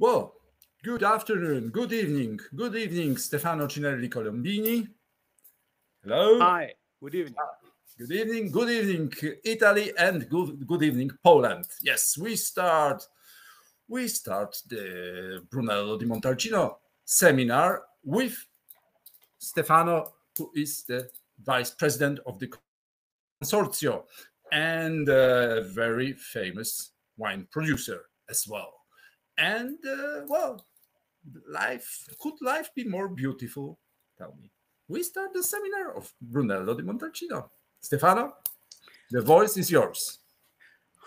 Well, good afternoon, good evening, Stefano Cinelli Colombini. Hello. Hi, good evening. Good evening, Italy, and good evening, Poland. Yes, we start the Brunello di Montalcino seminar with Stefano, who is the vice president of the consortio and a very famous wine producer as well. And could life be more beautiful? Tell me. We start the seminar of Brunello di Montalcino. Stefano, the voice is yours.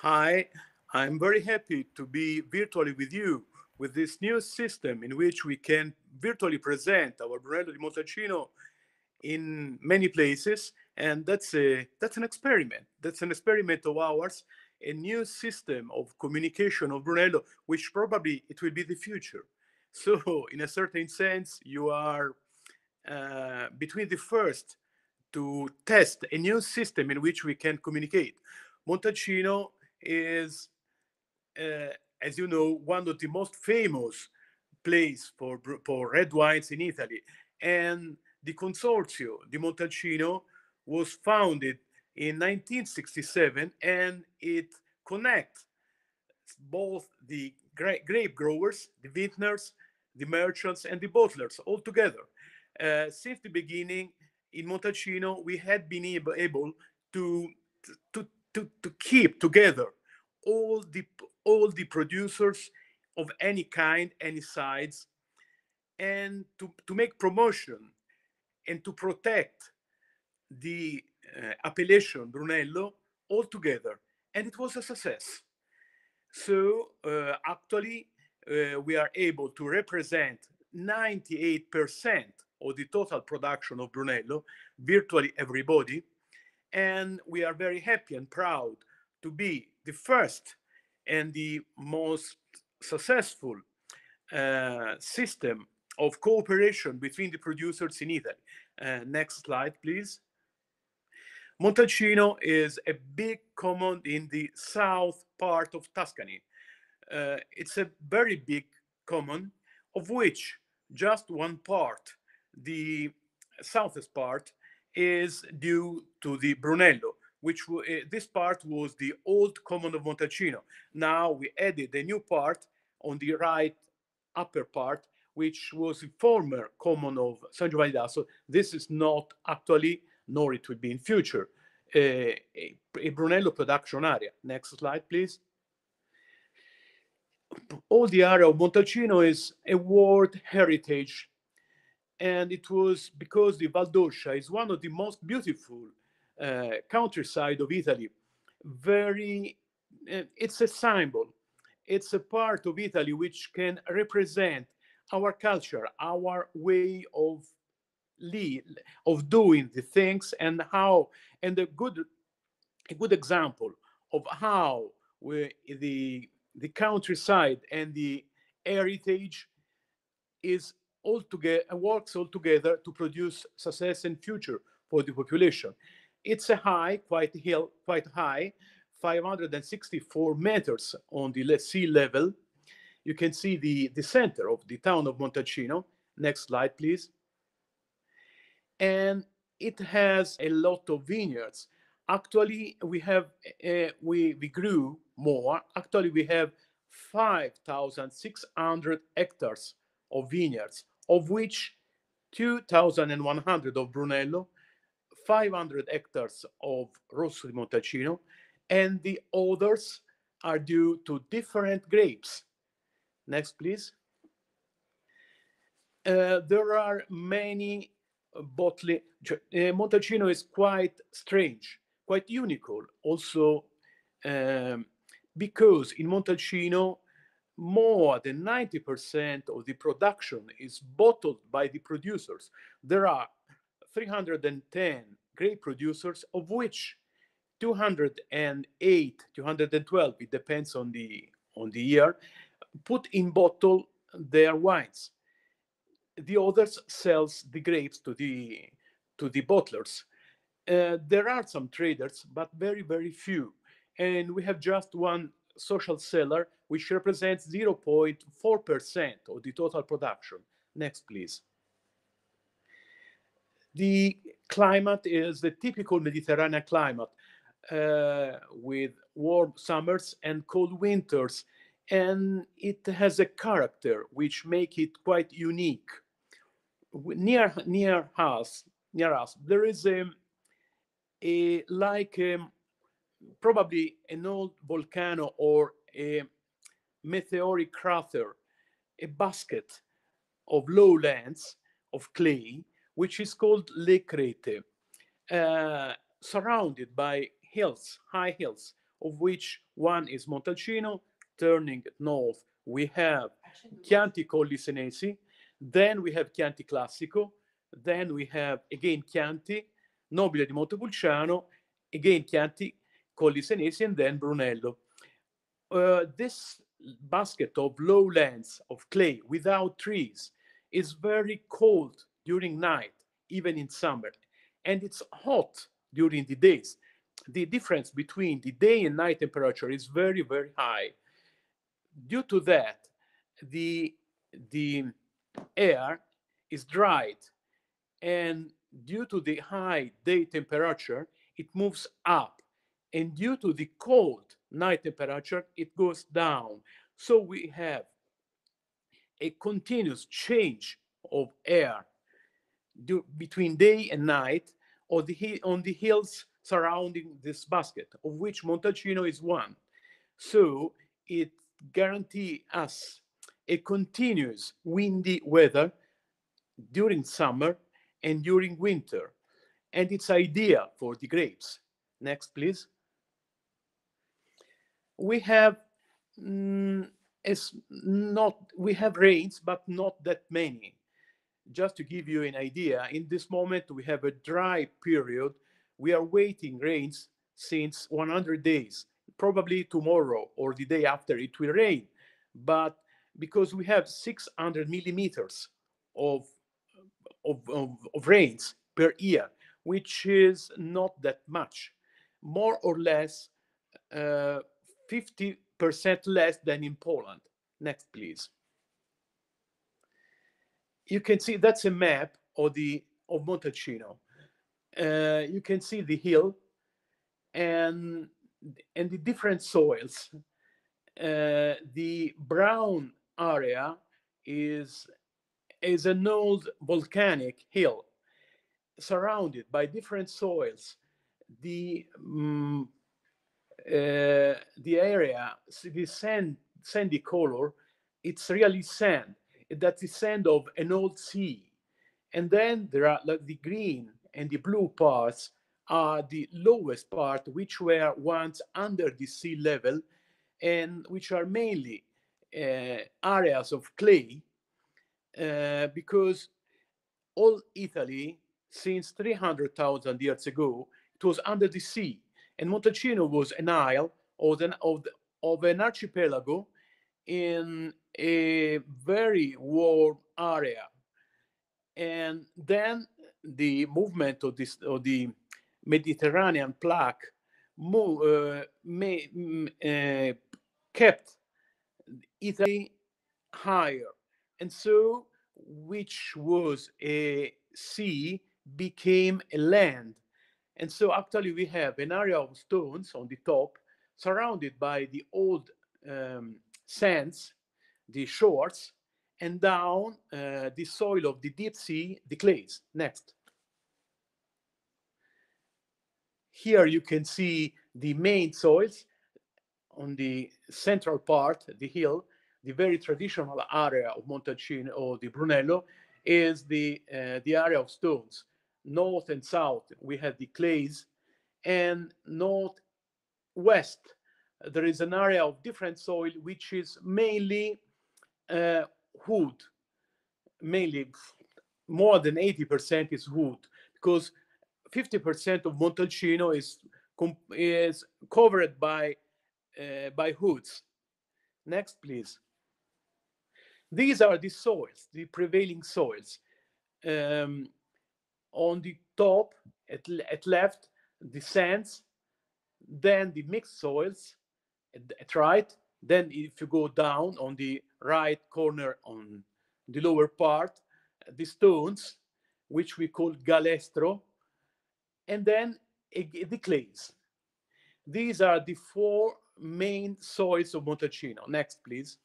Hi, I'm very happy to be virtually with you with this new system in which we can virtually present our Brunello di Montalcino in many places, and that's an experiment. That's an experiment of ours, a new system of communication of Brunello, which probably it will be the future. So, in a certain sense, you are between the first to test a new system in which we can communicate. Montalcino is, as you know, one of the most famous place for red wines in Italy. And the Consorzio di Montalcino was founded in 1967, and it connects both the grape growers, the vintners, the merchants, and the bottlers all together. Since the beginning, in Montalcino, we had been able to, to keep together all the all the producers of any kind, any size, and to make promotion and to protect the appellation Brunello all together. And it was a success. So actually, we are able to represent 98% of the total production of Brunello, virtually everybody. And we are very happy and proud to be the first and the most successful system of cooperation between the producers in Italy. Next slide, please. Montalcino is a big commune in the south part of Tuscany. It's a very big commune, of which just one part, the southeast part, is due to the Brunello, which this part was the old commune of Montalcino. Now we added a new part on the right upper part, which was the former commune of San Giovanni d'Asso. This is not actually, nor it will be in future, a Brunello production area. Next slide, please. All the area of Montalcino is a World Heritage, and it was because the Val d'Oscia is one of the most beautiful countryside of Italy. It's a symbol. It's a part of Italy which can represent our culture, our way of doing the things, and how, and a good example of how the countryside and the heritage is all together, works all together to produce success and future for the population. It's a quite high, 564 meters on the sea level. You can see the center of the town of Montalcino. Next slide, please. And it has a lot of vineyards. Actually, we grew more. Actually, we have 5,600 hectares of vineyards, of which 2,100 of Brunello, 500 hectares of Rosso di Montalcino, and the others are due to different grapes. Next, please. There are many bottling. Montalcino is quite strange, quite unique also, because in Montalcino, more than 90% of the production is bottled by the producers. There are 310 grape producers, of which 208, 212, it depends on the year, put in bottle their wines. The others sells the grapes to the bottlers. There are some traders, but very few, and we have just one social cellar, which represents 0.4% of the total production. Next, please. The climate is the typical Mediterranean climate, with warm summers and cold winters, and it has a character which make it quite unique. Near us, there is a like probably an old volcano or a meteoric crater, a basket of lowlands of clay, which is called Le Crete, surrounded by hills, high hills, of which one is Montalcino. Turning north, we have Chianti Colli Senesi, then we have Chianti Classico, then we have again Chianti, Nobile di Montepulciano, again Chianti Colli Senesi, and then Brunello. This basket of lowlands of clay without trees is very cold during night, even in summer, and it's hot during the days. The difference between the day and night temperature is very, very high. Due to that, the air is dried, and due to the high day temperature, it moves up, and due to the cold night temperature, it goes down. So we have a continuous change of air between day and night on the hills surrounding this basket, of which Montalcino is one. So it guarantees us a continuous windy weather during summer and during winter, and it's ideal for the grapes. Next, please. We have we have rains, but not that many. Just to give you an idea, in this moment we have a dry period. We are waiting rains since 100 days. Probably tomorrow or the day after it will rain, but because we have 600 millimeters of rains per year, which is not that much, more or less 50% less than in Poland. Next, please. You can see that's a map of Montalcino. You can see the hill and the different soils. The brown area is an old volcanic hill surrounded by different soils. The area, the sandy color, it's really sand. That's the sand of an old sea. And then there are like the green and the blue parts are the lowest part, which were once under the sea level, and which are mainly areas of clay, because all Italy, since 300,000 years ago, it was under the sea. And Montalcino was an isle of an archipelago in a very warm area. And then the movement of the Mediterranean plaque kept Italy higher, and so which was a sea became a land. And so actually we have an area of stones on the top surrounded by the old sands, the shores, and down the soil of the deep sea, the clays. Next. Here you can see the main soils on the central part, the hill. The very traditional area of Montalcino or the Brunello is the area of stones. North and south, we have the clays, and northwest, there is an area of different soil, which is mainly wood. Mainly, more than 80% is wood, because 50% of Montalcino is covered by woods. Next, please. These are the soils, the prevailing soils. On the top, at left, the sands, then the mixed soils, at right. Then if you go down on the right corner on the lower part, the stones, which we call galestro, and then the clays. These are the four main soils of Montalcino. Next, please.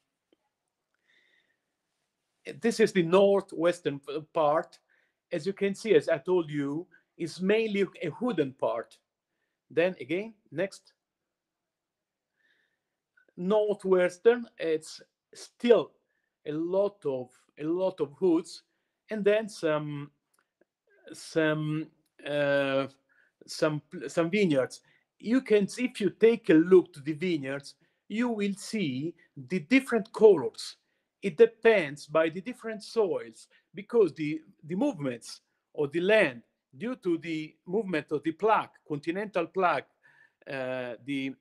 This is the northwestern part. As you can see, as I told you, is mainly a wooden part. Then again, next. Northwestern, it's still a lot of woods, and then some uh, some vineyards. You can see, if you take a look to the vineyards, you will see the different colors. It depends by the different soils, because the movements of the land, due to the movement of the plaque, continental plaque, the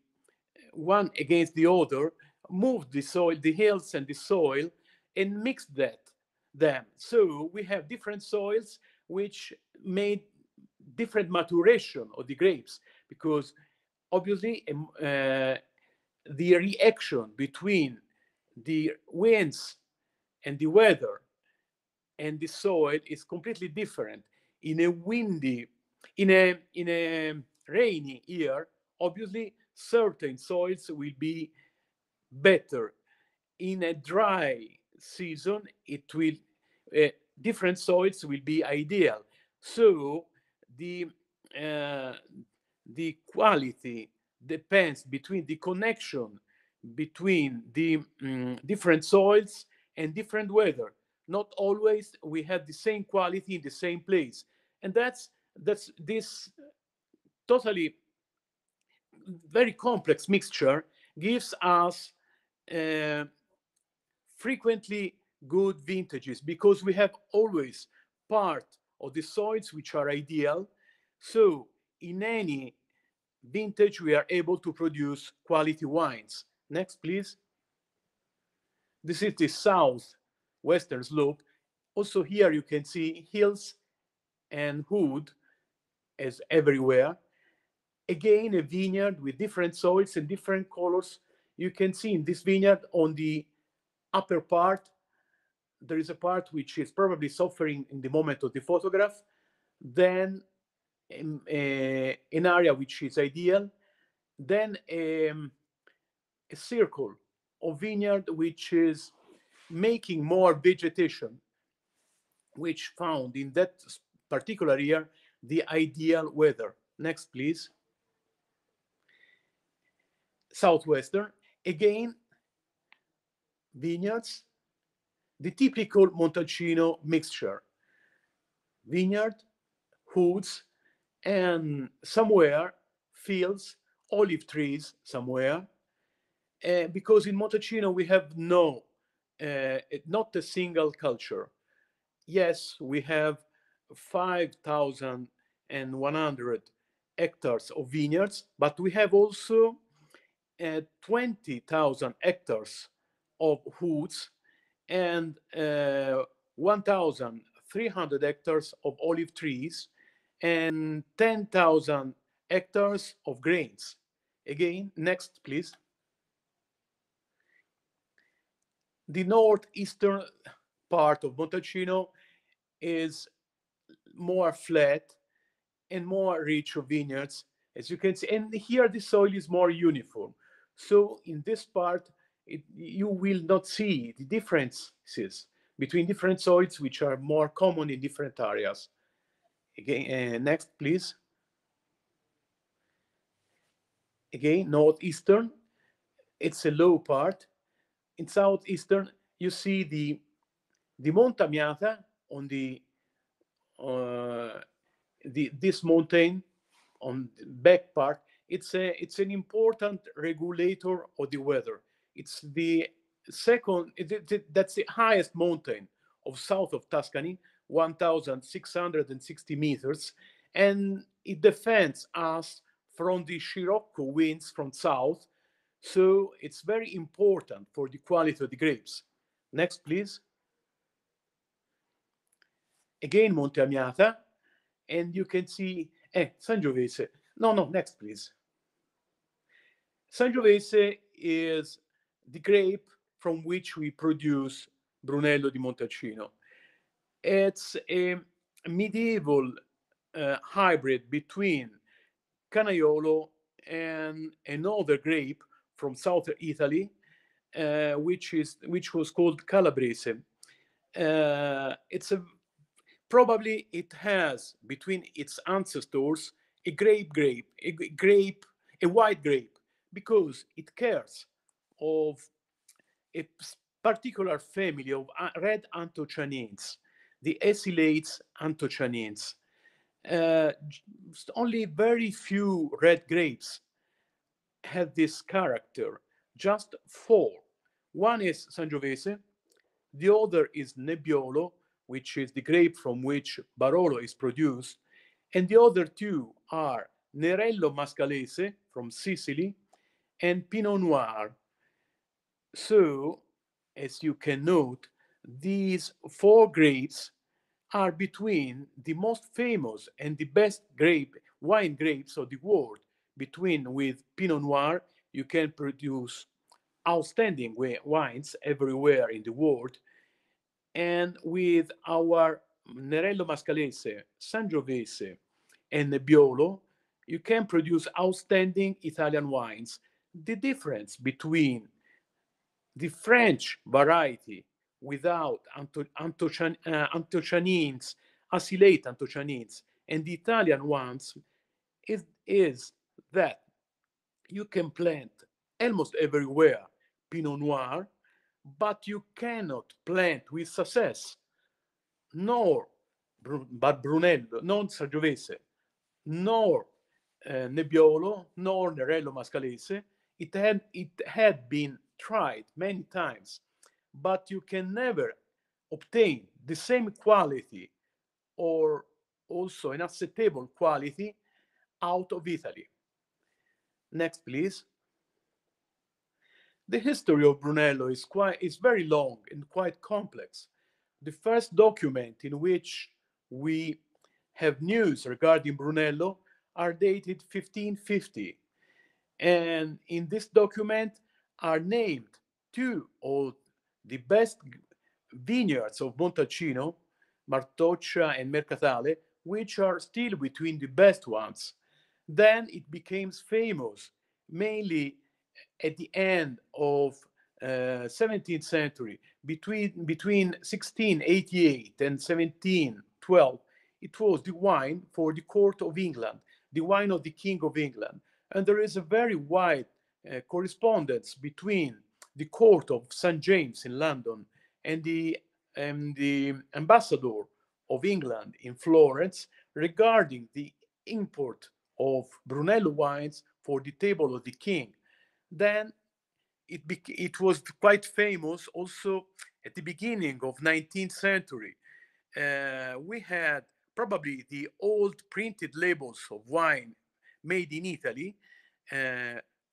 one against the other, moved the soil, the hills and the soil, and mixed them. So we have different soils which made different maturation of the grapes, because obviously the reaction between the winds and the weather and the soil is completely different. In a windy, in a rainy year, obviously certain soils will be better. In a dry season, it will different soils will be ideal. So the uh, the quality depends between the connection between the different soils and different weather. Not always we have the same quality in the same place, and that's this totally very complex mixture gives us uh, frequently good vintages, because we have always part of the soils which are ideal. So in any vintage, we are able to produce quality wines. Next, please. This is the southwestern slope. Also here you can see hills and wood as everywhere. Again, a vineyard with different soils and different colors. You can see in this vineyard on the upper part, there is a part which is probably suffering in the moment of the photograph. Then an area which is ideal. Then a circle of vineyard which is making more vegetation, which found in that particular year the ideal weather. Next, please. Southwestern, again, vineyards, the typical Montalcino mixture. Vineyard, woods, and somewhere fields, olive trees somewhere, because in Montalcino we have not a single culture. Yes, we have 5,100 hectares of vineyards, but we have also 20,000 hectares of woods and 1,300 hectares of olive trees and 10,000 hectares of grains. Again, next, please. The northeastern part of Montalcino is more flat and more rich of vineyards, as you can see. And here the soil is more uniform. So in this part, you will not see the differences between different soils, which are more common in different areas. Again, next, please. Again, northeastern, it's a low part. In southeastern, you see the Monta Miata on this mountain on the back part. It's an important regulator of the weather. It's the second. That's the highest mountain of south of Tuscany, 1,660 meters, and it defends us from the Scirocco winds from south. So it's very important for the quality of the grapes. Next, please. Again, Monte Amiata, and you can see Sangiovese. No, next, please. Sangiovese is the grape from which we produce Brunello di Montalcino. It's a medieval hybrid between Canaiolo and another grape from southern Italy, which was called Calabrese. It's a Probably it has between its ancestors a white grape, because it cares of a particular family of red anthocyanins, the acylates anthocyanins. Uh, Only very few red grapes have this character, just four. One is Sangiovese, the other is Nebbiolo, which is the grape from which Barolo is produced, and the other two are Nerello Mascalese from Sicily and Pinot Noir. So, as you can note, these four grapes are between the most famous and the best wine grapes of the world. Between with Pinot Noir, you can produce outstanding wines everywhere in the world, and with our Nerello Mascalese, Sangiovese, and Nebbiolo, you can produce outstanding Italian wines. The difference between the French variety without anthocyanins, acylate anthocyanins, and the Italian ones is that you can plant almost everywhere Pinot Noir, but you cannot plant with success nor but Brunello, non Sangiovese, nor Nebbiolo, nor Nerello Mascalese. It had been tried many times, but you can never obtain the same quality or also an acceptable quality out of Italy. Next, please. The history of Brunello is very long and quite complex. The first document in which we have news regarding Brunello are dated 1550, and in this document are named two of the best vineyards of Montalcino, Martoccia and Mercatale, which are still between the best ones. Then it became famous mainly at the end of 17th century, between 1688 and 1712. It was the wine for the court of England, the wine of the King of England. And there is a very wide correspondence between the court of St. James in London and the ambassador of England in Florence regarding the import of Brunello wines for the table of the king. Then it was quite famous also at the beginning of 19th century. We had probably the old printed labels of wine made in Italy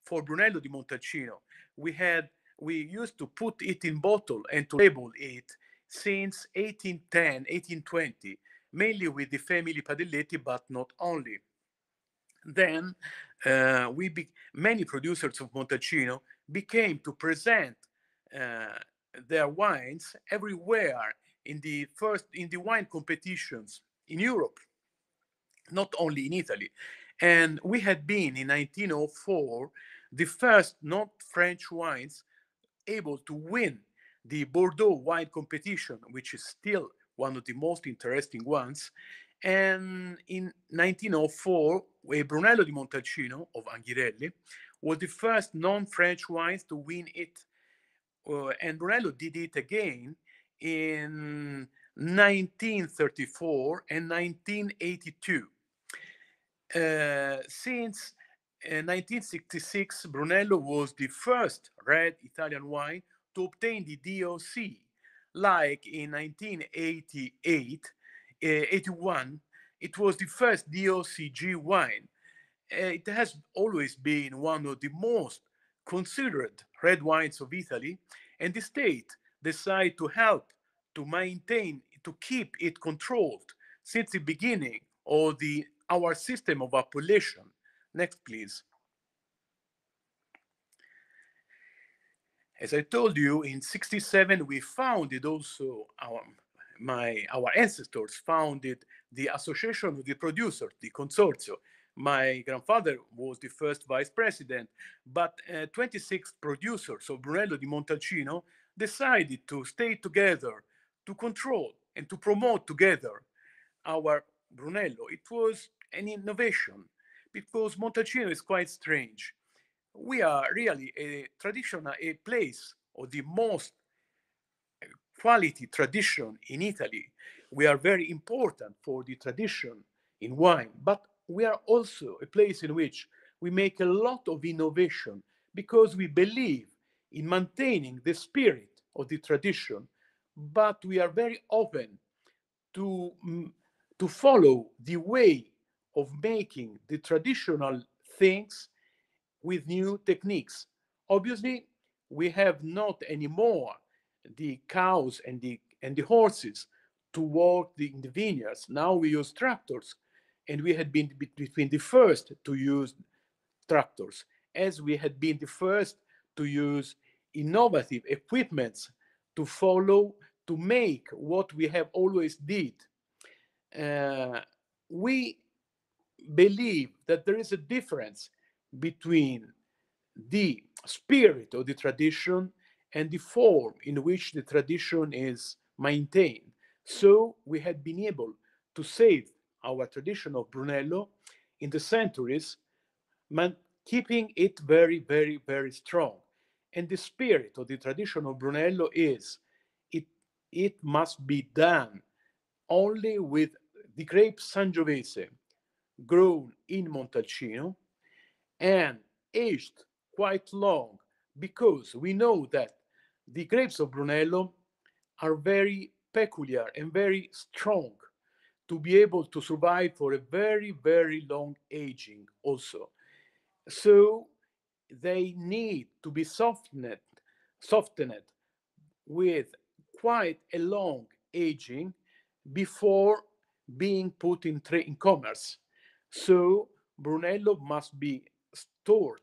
for Brunello di Montalcino. We used to put it in bottle and to label it since 1810, 1820, mainly with the family Padelletti, but not only. Then many producers of Montalcino became to present their wines everywhere in the wine competitions in Europe, not only in Italy. And we had been in 1904 the first not French wines able to win the Bordeaux wine competition, which is still one of the most interesting ones. And in 1904, Brunello di Montalcino of Anghirelli was the first non-French wines to win it. And Brunello did it again in 1934 and 1982. Since 1966, Brunello was the first red Italian wine to obtain the DOC. Like in 1988, 81, it was the first DOCG wine. It has always been one of the most considered red wines of Italy, and the state decided to help to maintain, to keep it controlled since the beginning of our system of appellation. Next, please. As I told you, in 67 we founded also our ancestors founded the Association of the Producers, the Consorzio. My grandfather was the first vice president, but 26 producers of Brunello di Montalcino decided to stay together, to control and to promote together our Brunello. It was an innovation because Montalcino is quite strange. We are really a traditional, a place of the most quality tradition in Italy. We are very important for the tradition in wine, but we are also a place in which we make a lot of innovation because we believe in maintaining the spirit of the tradition, but we are very open to, to follow the way of making the traditional things with new techniques. Obviously, we have not anymore the cows and the horses to work in the vineyards. Now we use tractors, and we had been between the first to use tractors, as we had been the first to use innovative equipments to follow to make what we have always did. We believe that there is a difference between the spirit of the tradition and the form in which the tradition is maintained. So we had been able to save our tradition of Brunello in the centuries, keeping it very, very, very strong. And the spirit of the tradition of Brunello is it, it must be done only with the grape Sangiovese grown in Montalcino and aged quite long, because we know that the grapes of Brunello are very peculiar and very strong to be able to survive for a very, very long aging also. So they need to be softened with quite a long aging before being put in commerce. So Brunello must be stored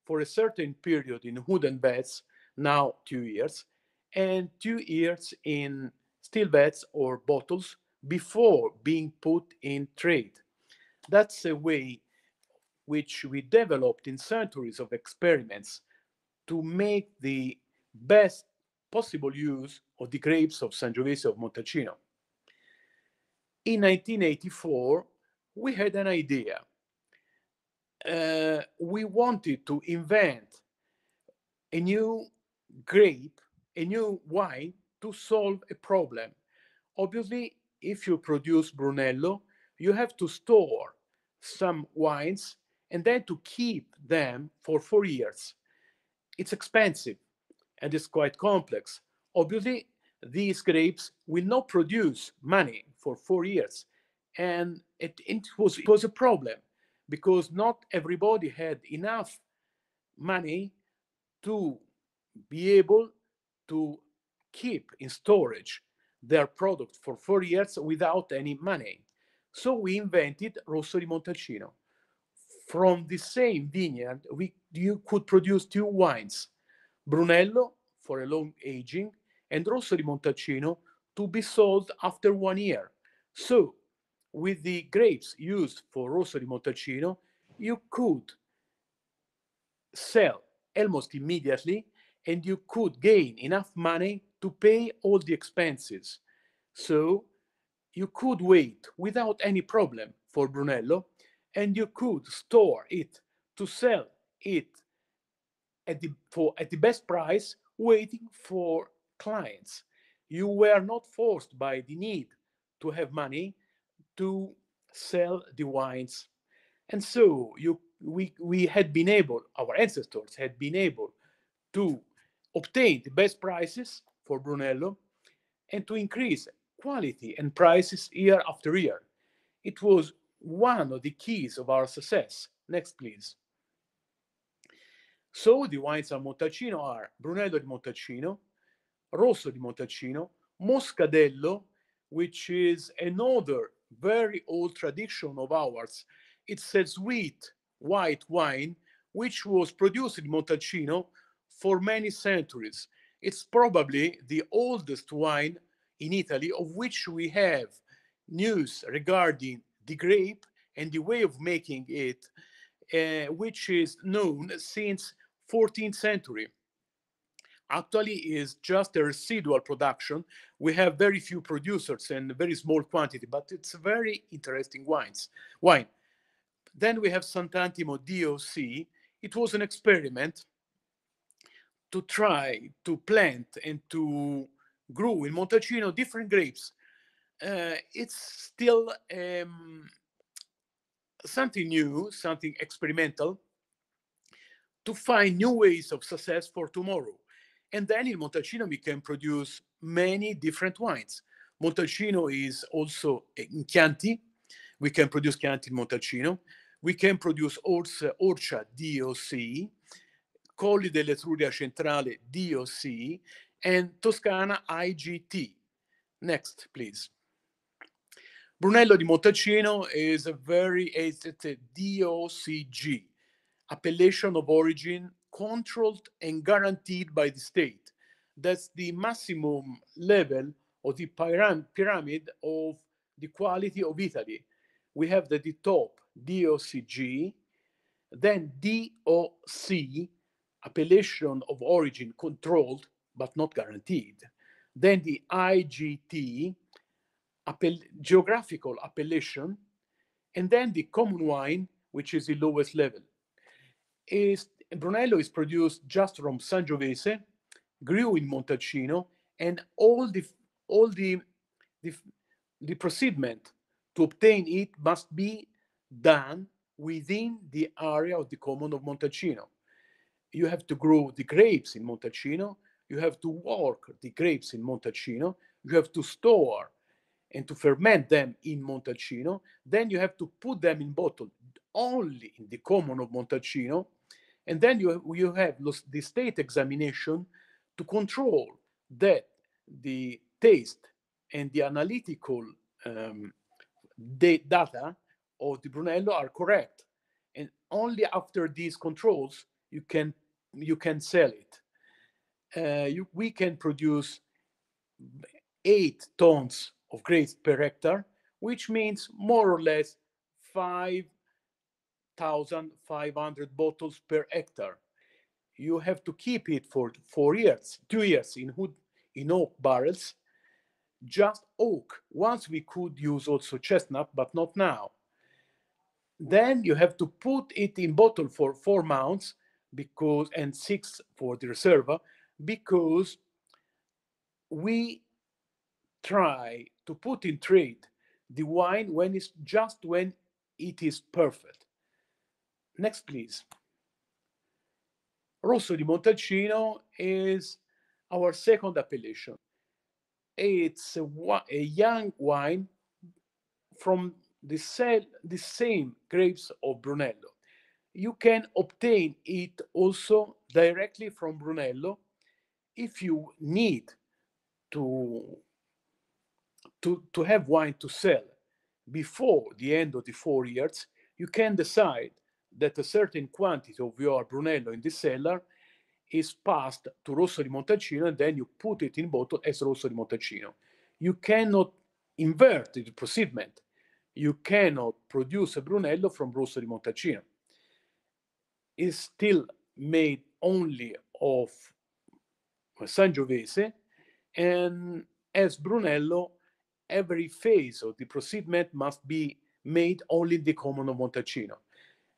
for a certain period in wooden vats, now 2 years, and 2 years in steel vats or bottles before being put in trade. That's a way which we developed in centuries of experiments to make the best possible use of the grapes of Sangiovese of Montalcino. In 1984, we had an idea. We wanted to invent a new grape, a new wine to solve a problem. Obviously, if you produce Brunello, you have to store some wines and then to keep them for 4 years. It's expensive and it's quite complex. Obviously, these grapes will not produce money for 4 years. And it was a problem because not everybody had enough money to be able to keep in storage their product for 4 years without any money. So we invented Rosso di Montalcino. From the same vineyard, you could produce two wines, Brunello for a long aging and Rosso di Montalcino to be sold after 1 year. So with the grapes used for Rosso di Montalcino, you could sell almost immediately and you could gain enough money to pay all the expenses. So you could wait without any problem for Brunello and you could store it to sell it at the best price, waiting for clients. You were not forced by the need to have money to sell the wines. And so we had been able, our ancestors had been able to obtain the best prices for Brunello and to increase quality and prices year after year. It was one of the keys of our success. Next, please. So the wines of Montalcino are Brunello di Montalcino, Rosso di Montalcino, Moscadello, which is another very old tradition of ours. It's a sweet white wine which was produced in Montalcino for many centuries. It's probably the oldest wine in Italy of which we have news regarding the grape and the way of making it, which is known since 14th century. Actually is just a residual production. We have very few producers and very small quantity, but it's very interesting wine. Then we have Sant'Antimo DOC. It was an experiment to try to plant and to grow in Montalcino different grapes. It's still something new, something experimental, to find new ways of success for tomorrow. And then in Montalcino, we can produce many different wines. Montalcino is also in Chianti. We can produce Chianti in Montalcino. We can produce Orcia DOC, Colli dell'Etruria Centrale DOC, and Toscana IGT. Next, please. Brunello di Montalcino is a DOCG, appellation of origin controlled and guaranteed by the state. That's the maximum level of the pyramid of the quality of Italy. We have the top, DOCG, then DOC, appellation of origin controlled but not guaranteed. Then the IGT, geographical appellation, and then the common wine, which is the lowest level. Brunello is produced just from Sangiovese, grew in Montalcino, and all the procediment to obtain it must be done within the area of the commune of Montalcino. You have to grow the grapes in Montalcino, you have to work the grapes in Montalcino, you have to store and to ferment them in Montalcino, then you have to put them in bottle only in the commune of Montalcino, and then you have the state examination to control that the taste and the analytical data of the Brunello are correct. And only after these controls you can sell it. We can produce 8 tons of grapes per hectare, which means more or less 5,500 bottles per hectare. You have to keep it for 4 years, 2 years in oak barrels, just oak. Once we could use also chestnut, but not now. Then you have to put it in bottle for 4 months and 6 for the reserva, because we try to put in trade the wine when it is perfect. Next, please. Rosso di Montalcino is our second appellation. It's a young wine from the same grapes of Brunello. You can obtain it also directly from Brunello. If you need to have wine to sell before the end of the 4 years, you can decide that a certain quantity of your Brunello in the cellar is passed to Rosso di Montalcino, and then you put it in bottle as Rosso di Montalcino. You cannot invert the procediment. You cannot produce a Brunello from Rosso di Montalcino. It's still made only of Sangiovese, and as Brunello, every phase of the procediment must be made only in the commune of Montalcino.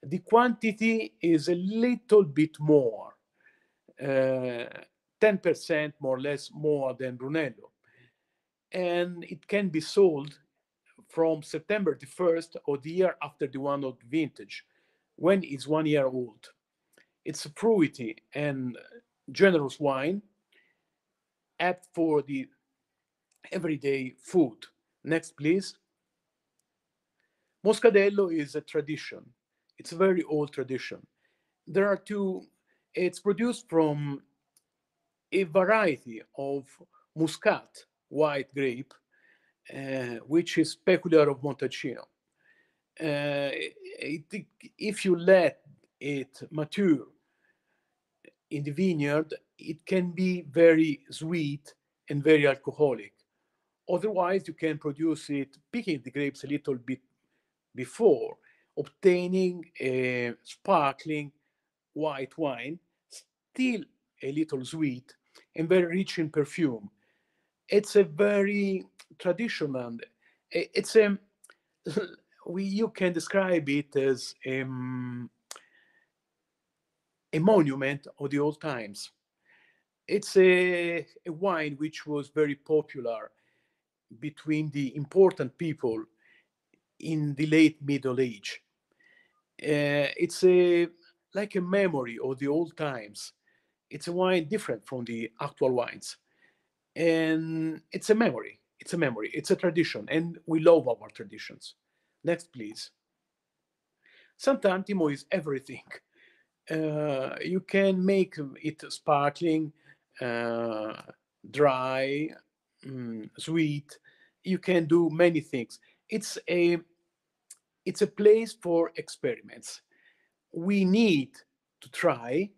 The quantity is a little bit more, 10% more or less more than Brunello. And it can be sold from September the 1st of the year after the one of vintage, when it's 1 year old. It's a fruity and generous wine, apt for the everyday food. Next, please. Moscadello is a tradition. It's a very old tradition. There are two. It's produced from a variety of Muscat white grape, which is peculiar of Montalcino. If you let it mature in the vineyard, it can be very sweet and very alcoholic. Otherwise, you can produce it picking the grapes a little bit before, obtaining a sparkling white wine, still a little sweet and very rich in perfume. It's a very traditional. It's a you can describe it as a monument of the old times. It's a wine which was very popular between the important people in the late Middle Age. It's a like a memory of the old times. It's a wine different from the actual wines, and it's a memory. It's a memory. It's a tradition, and we love our traditions. Next, please. Sant'Antimo is everything. You can make it sparkling, uh, dry, sweet. You can do many things. It's a place for experiments. We need to try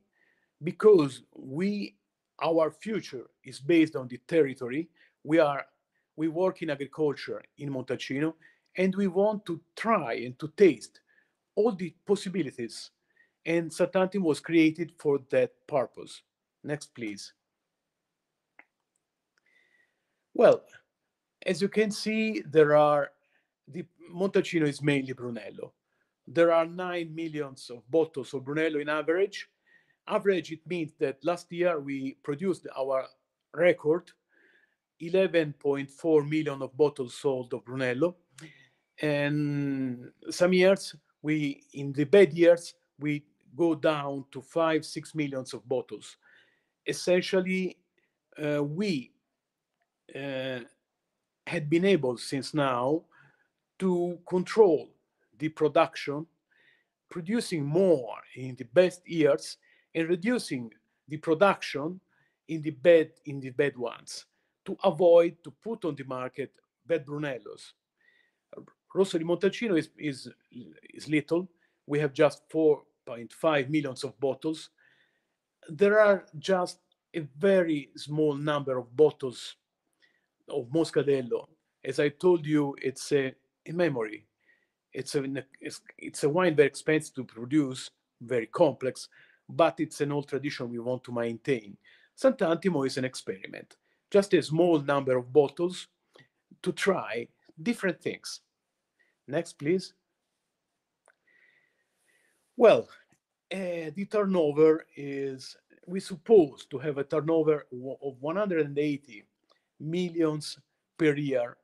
because we our future is based on the territory. We work in agriculture in Montalcino, and we want to try and to taste all the possibilities. And Sant'Antimo was created for that purpose. Next, please. Well, as you can see, the Montalcino is mainly Brunello. There are 9 millions of bottles of Brunello in average. Average, it means that last year we produced our record 11.4 million of bottles sold of Brunello. And some years, in the bad years, we go down to 5, 6 millions of bottles. Essentially, we uh, had been able since now to control the production, producing more in the best years and reducing the production in the bad ones to avoid to put on the market bad Brunellos. Rosso di Montalcino is little. We have just 4.5 millions of bottles. There are just a very small number of bottles of Moscadello. As I told you, it's a memory. It's a wine very expensive to produce, very complex, but it's an old tradition we want to maintain. Sant'Antimo is an experiment, just a small number of bottles to try different things. Next, please. Well, the turnover is, we suppose to have a turnover of 180 millions per year.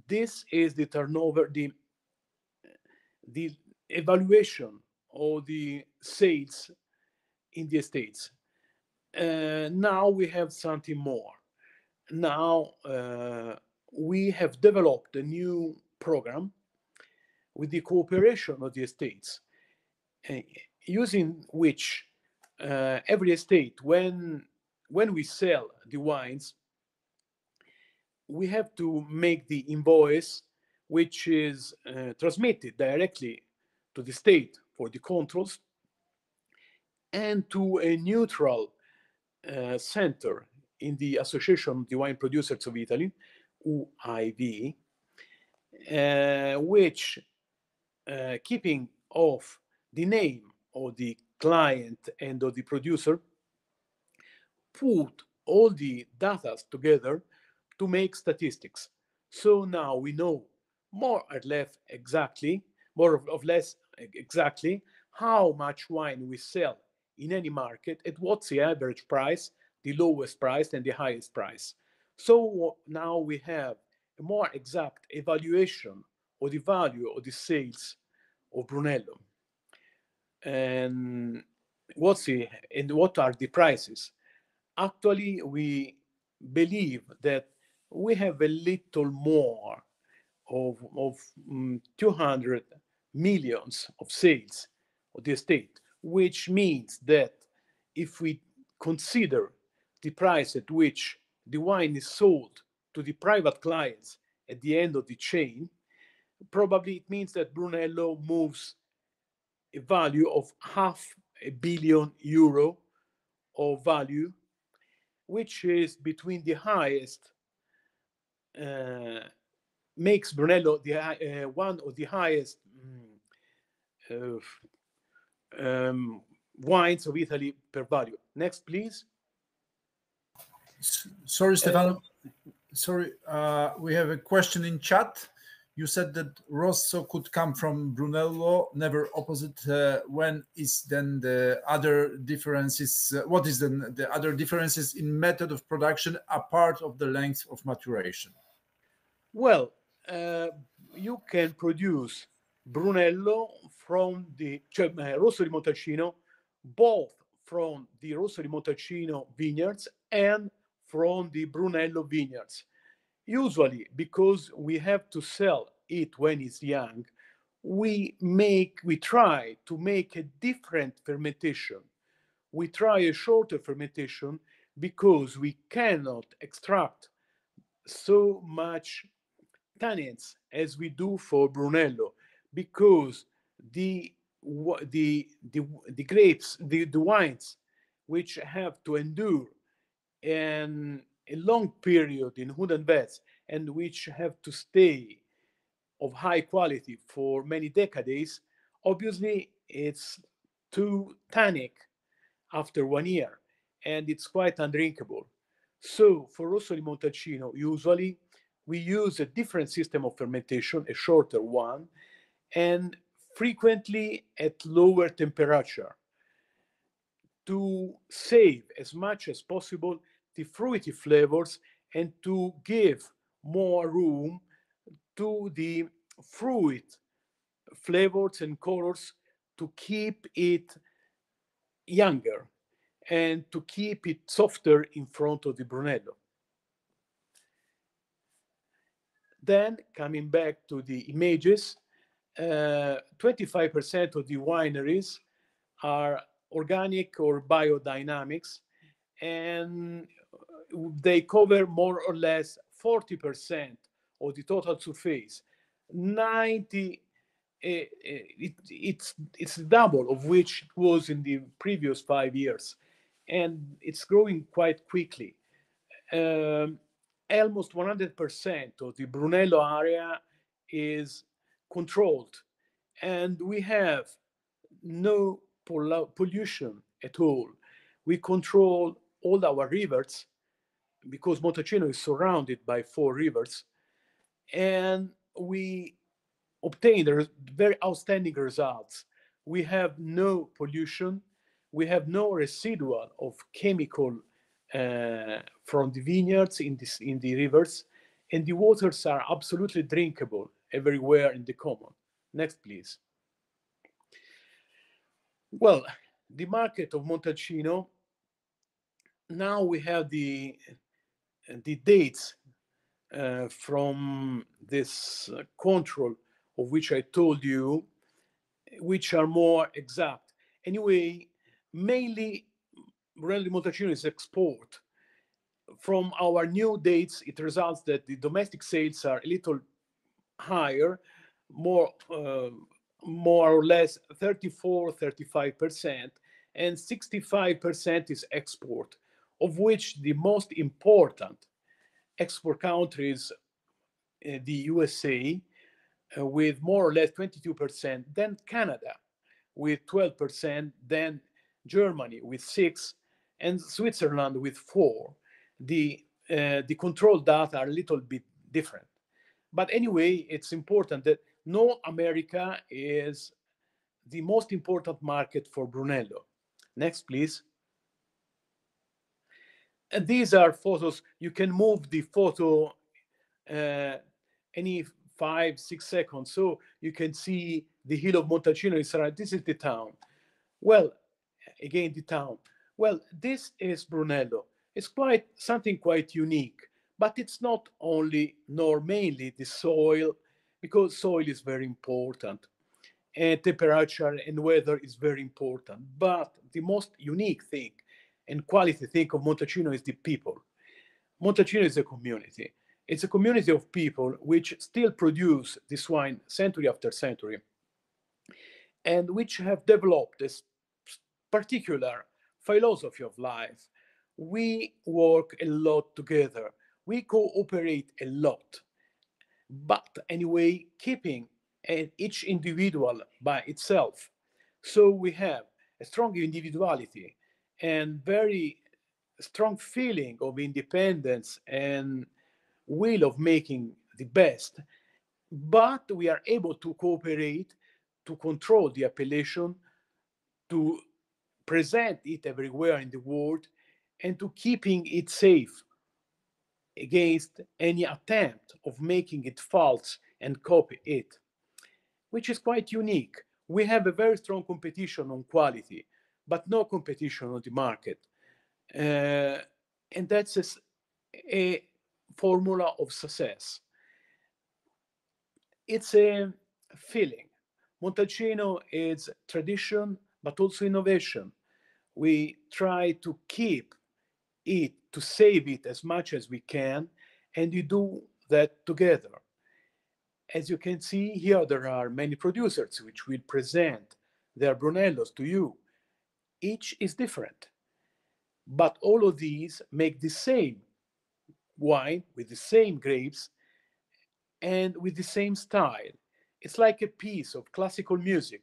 This is the turnover, the evaluation of the sales in the States. Now we have something more. Now we have developed a new program with the cooperation of the estates, using which every estate, when we sell the wines, we have to make the invoice, which is transmitted directly to the state for the controls and to a neutral center in the Association of the Wine Producers of Italy, UIV, which, keeping off the name of the client and of the producer, put all the data together to make statistics. So now we know more or less exactly, more or less exactly, how much wine we sell in any market, at what's the average price, the lowest price, and the highest price. So now we have a more exact evaluation of the value of the sales of Brunello. And what are the prices? Actually, we believe that we have a little more of 200 millions of sales of the estate, which means that if we consider the price at which the wine is sold to the private clients at the end of the chain, probably it means that Brunello moves a value of €500 million of value, which is between the highest, makes Brunello one of the highest wines of Italy per value. Next, please. Sorry, Stefano. Sorry, we have a question in chat. You said that Rosso could come from Brunello, never opposite. When is then the other differences? What is then the other differences in method of production apart of the length of maturation? Well, you can produce Brunello from the Rosso di Montalcino, both from the Rosso di Montalcino vineyards and from the Brunello vineyards. Usually, because we have to sell it when it's young, we try to make a different fermentation. We try a shorter fermentation because we cannot extract so much tannins as we do for Brunello, because the grapes, the wines, which have to endure a long period in wooden vats and which have to stay of high quality for many decades, obviously it's too tannic after 1 year, and it's quite undrinkable. So for Rosso di Montalcino, usually we use a different system of fermentation, a shorter one, and frequently at lower temperature, to save as much as possible the fruity flavors and to give more room to the fruit flavors and colors, to keep it younger and to keep it softer in front of the Brunello. Then, coming back to the images, 25% of the wineries are organic or biodynamics, and they cover more or less 40% of the total surface. 90, it's double of which it was in the previous 5 years, and it's growing quite quickly. Almost 100% of the Brunello area is controlled, and we have no pollution at all. We control all our rivers because Montalcino is surrounded by 4 rivers, and we obtain very outstanding results. We have no pollution, we have no residual of chemical from the vineyards in the rivers, and the waters are absolutely drinkable everywhere in the common. Next, please. Well, the market of Montalcino, now we have the dates from this control of which I told you, which are more exact. Anyway, mainly Brunello di Montalcino is export. From our new dates, it results that the domestic sales are a little higher, more or less 34-35%, and 65% is export, of which the most important export countries, the USA, with more or less 22%, then Canada with 12%, then Germany with 6%, and Switzerland with 4%. The control data are a little bit different. But anyway, it's important that North America is the most important market for Brunello. Next, please. And these are photos. You can move the photo any 5-6 seconds, so you can see the hill of Montalcino is around. This is the town. Well, again, the town. Well, this is Brunello. It's something quite unique, but it's not only nor mainly the soil, because soil is very important, and temperature and weather is very important. But the most unique thing and quality thing of Montalcino is the people. Montalcino is a community. It's a community of people which still produce this wine century after century, and which have developed this particular philosophy of life. We work a lot together. We cooperate a lot, but anyway, keeping each individual by itself. So we have a strong individuality and very strong feeling of independence and will of making the best, but we are able to cooperate to control the appellation, to present it everywhere in the world, and to keeping it safe against any attempt of making it false and copy it, which is quite unique. We have a very strong competition on quality, but no competition on the market. And that's a formula of success. It's a feeling. Montalcino is tradition, but also innovation. We try to keep it, to save it as much as we can, and we do that together. As you can see here, there are many producers which will present their Brunellos to you. Each is different, but all of these make the same wine with the same grapes and with the same style. It's like a piece of classical music,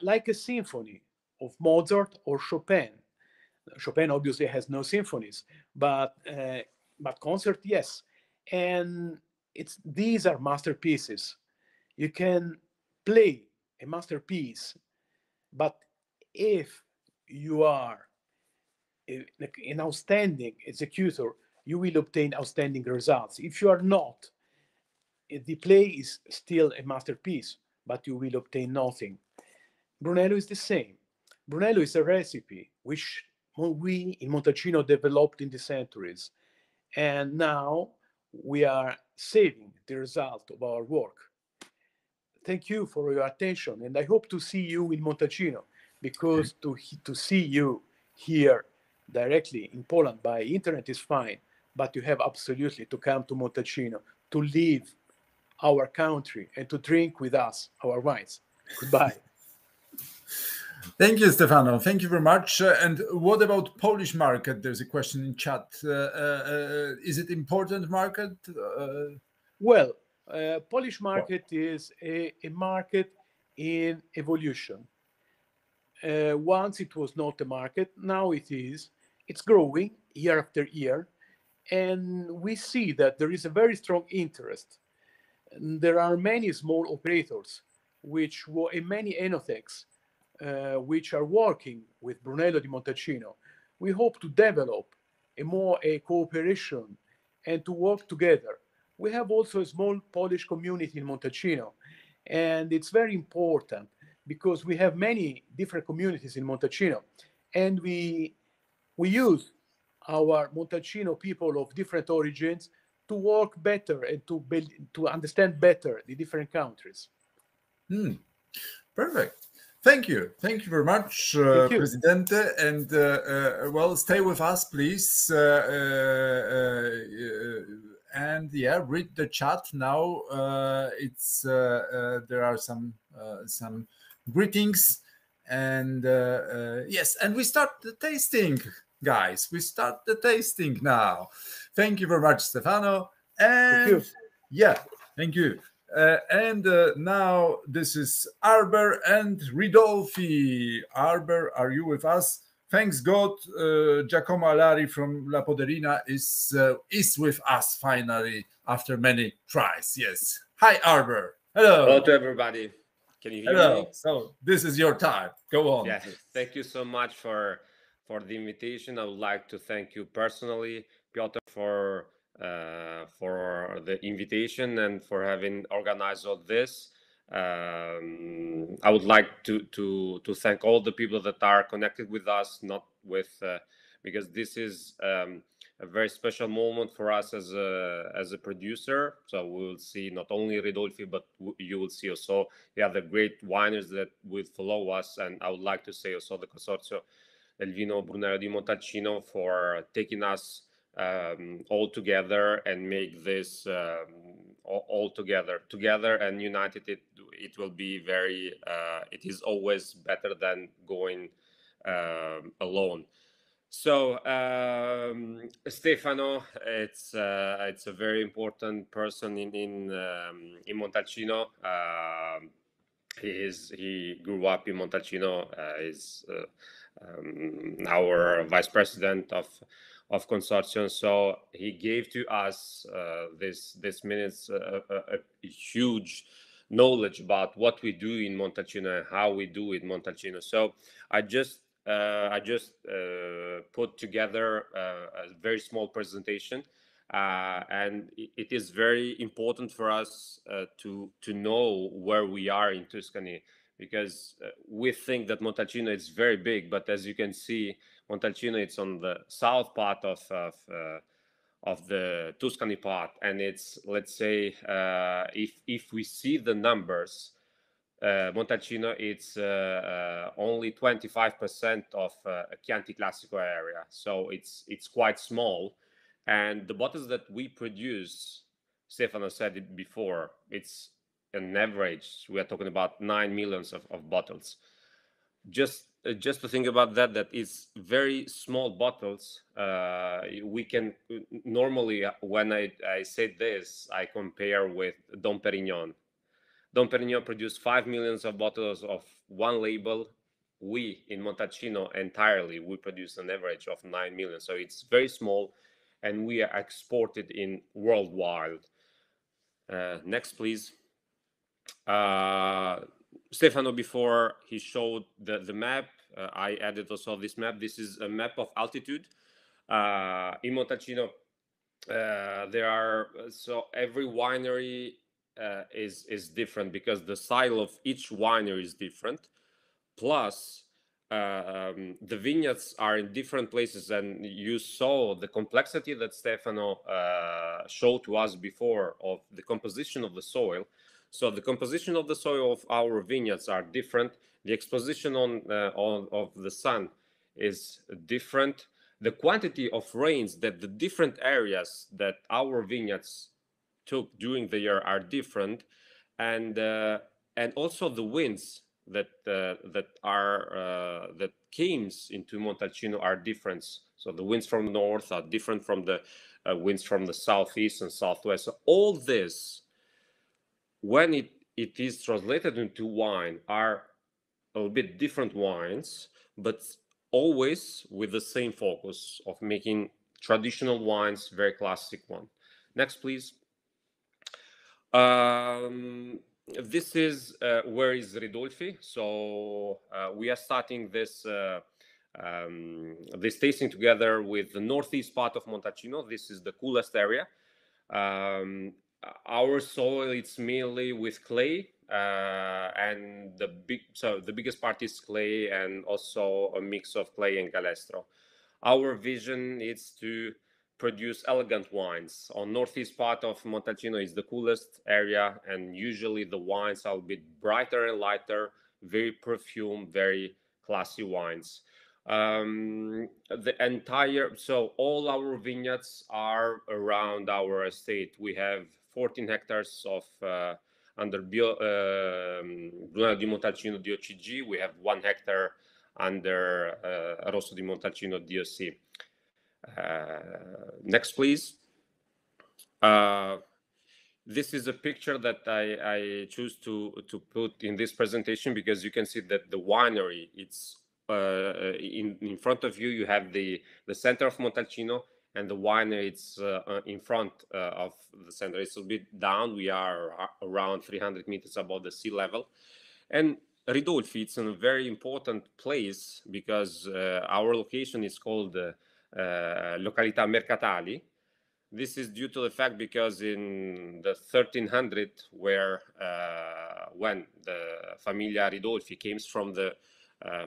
like a symphony of Mozart or Chopin. Chopin obviously has no symphonies, but concert, yes. And it's these are masterpieces. You can play a masterpiece, but if you are an outstanding executor, you will obtain outstanding results. If you are not, the play is still a masterpiece, but you will obtain nothing. Brunello is the same. Brunello is a recipe which we in Montalcino developed in the centuries, and now we are saving the result of our work. Thank you for your attention, and I hope to see you in Montalcino, because to see you here directly in Poland by internet is fine, but you have absolutely to come to Montalcino to live our country and to drink with us our wines. Goodbye. Thank you, Stefano. Thank you very much. And what about Polish market? There's a question in chat. Is it important market? Well, Polish market is a market in evolution. Once it was not a market, now it is. It's growing year after year, and we see that there is a very strong interest. There are many small operators, and many enotecs, which are working with Brunello di Montalcino. We hope to develop a cooperation and to work together. We have also a small Polish community in Montalcino, and it's very important because we have many different communities in Montalcino, and we use our Montalcino people of different origins to work better and to understand better the different countries. Perfect. Thank you. Thank you very much, Presidente. And well, stay with us, please. And yeah, read the chat now. There are some greetings, and yes, and we start the tasting, guys. We start the tasting now. Thank you very much, Stefano. And Thank you. Yeah, thank you. And now this is Arber and Ridolfi. Arber, are you with us? Thanks God, Giacomo Alari from La Poderina is with us finally after many tries. Yes. Hi, Arber. Hello. Hello to everybody. Can you hear me? So this is your time. Go on. Yeah. Thank you so much for the invitation. I would like to thank you personally, Piotr, for the invitation and for having organized all this. I would like to thank all the people that are connected with us, not with because this is a very special moment for us as a producer. So we will see not only Ridolfi, but you will see also the other great wineries that will follow us. And I would like to say also the Consorzio del Vino Brunello di Montalcino for taking us all together and make this all together and united. It will be very it is always better than going alone. So Stefano, it's a very important person in Montalcino. He grew up in Montalcino. Is our vice president of consortium. So he gave to us this minutes a huge knowledge about what we do in Montalcino and how we do it in Montalcino. So I just put together a very small presentation, and it is very important for us to know where we are in Tuscany, because we think that Montalcino is very big, but as you can see, Montalcino it's on the south part of the Tuscany part, and it's, let's say, if we see the numbers, Montalcino it's only 25% of Chianti Classico area, so it's quite small. And the bottles that we produce, Stefano said it before, it's an average. We are talking about 9 millions of bottles. Just to think about that, that is very small bottles. We can normally, when I say this, I compare with Dom Perignon. Dom Perignon produced 5 millions of bottles of one label. We in Montalcino entirely, we produce an average of 9 million. So it's very small, and we are exported in worldwide. Next, please. Stefano, before he showed the map, I added also this map. This is a map of altitude. In Montalcino, there are, so every winery is different because the style of each winery is different. Plus, the vineyards are in different places, and you saw the complexity that Stefano showed to us before of the composition of the soil. So the composition of the soil of our vineyards are different. The exposition of the sun is different. The quantity of rains that the different areas that our vineyards took during the year are different, and also the winds that came into Montalcino are different. So the winds from the north are different from the winds from the southeast and southwest. So all this, when it is translated into wine, are a little bit different wines, but always with the same focus of making traditional wines very classic one. Next, please. This is where is Ridolfi. So we are starting this this tasting together with the northeast part of Montalcino. This is the coolest area. Our soil, it's mainly with clay, and the biggest part is clay, and also a mix of clay and galestro. Our vision is to produce elegant wines. On northeast part of Montalcino is the coolest area, and usually the wines are a bit brighter and lighter, very perfumed, very classy wines. So all our vineyards are around our estate. We have 14 hectares of under Brunello di Montalcino DOCG. We have 1 hectare under Rosso di Montalcino DOC. Next, please. This is a picture that I choose to put in this presentation because you can see that the winery, it's in front of you. You have the center of Montalcino, and the winery it's in front of the center. It's a bit down. We are around 300 meters above the sea level, and Ridolfi, it's in a very important place because our location is called Località Mercatali. This is due to the fact because in the 1300, where when the Famiglia Ridolfi came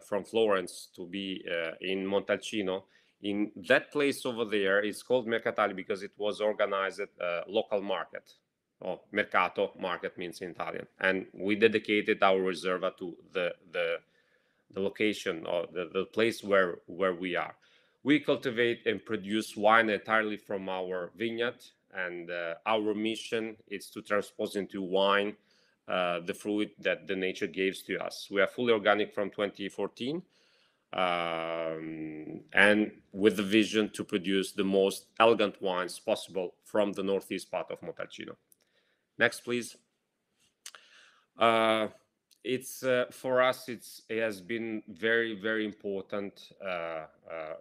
from Florence to be in Montalcino, in that place over there, it's called Mercatali because it was organized local market. Oh, mercato, market means in Italian, and we dedicated our reserva to the location or the place where we are. We cultivate and produce wine entirely from our vineyard, and our mission is to transpose into wine the fruit that the nature gives to us. We are fully organic from 2014. and with the vision to produce the most elegant wines possible from the northeast part of Montalcino. Next, please. It's for us. It has been very, very important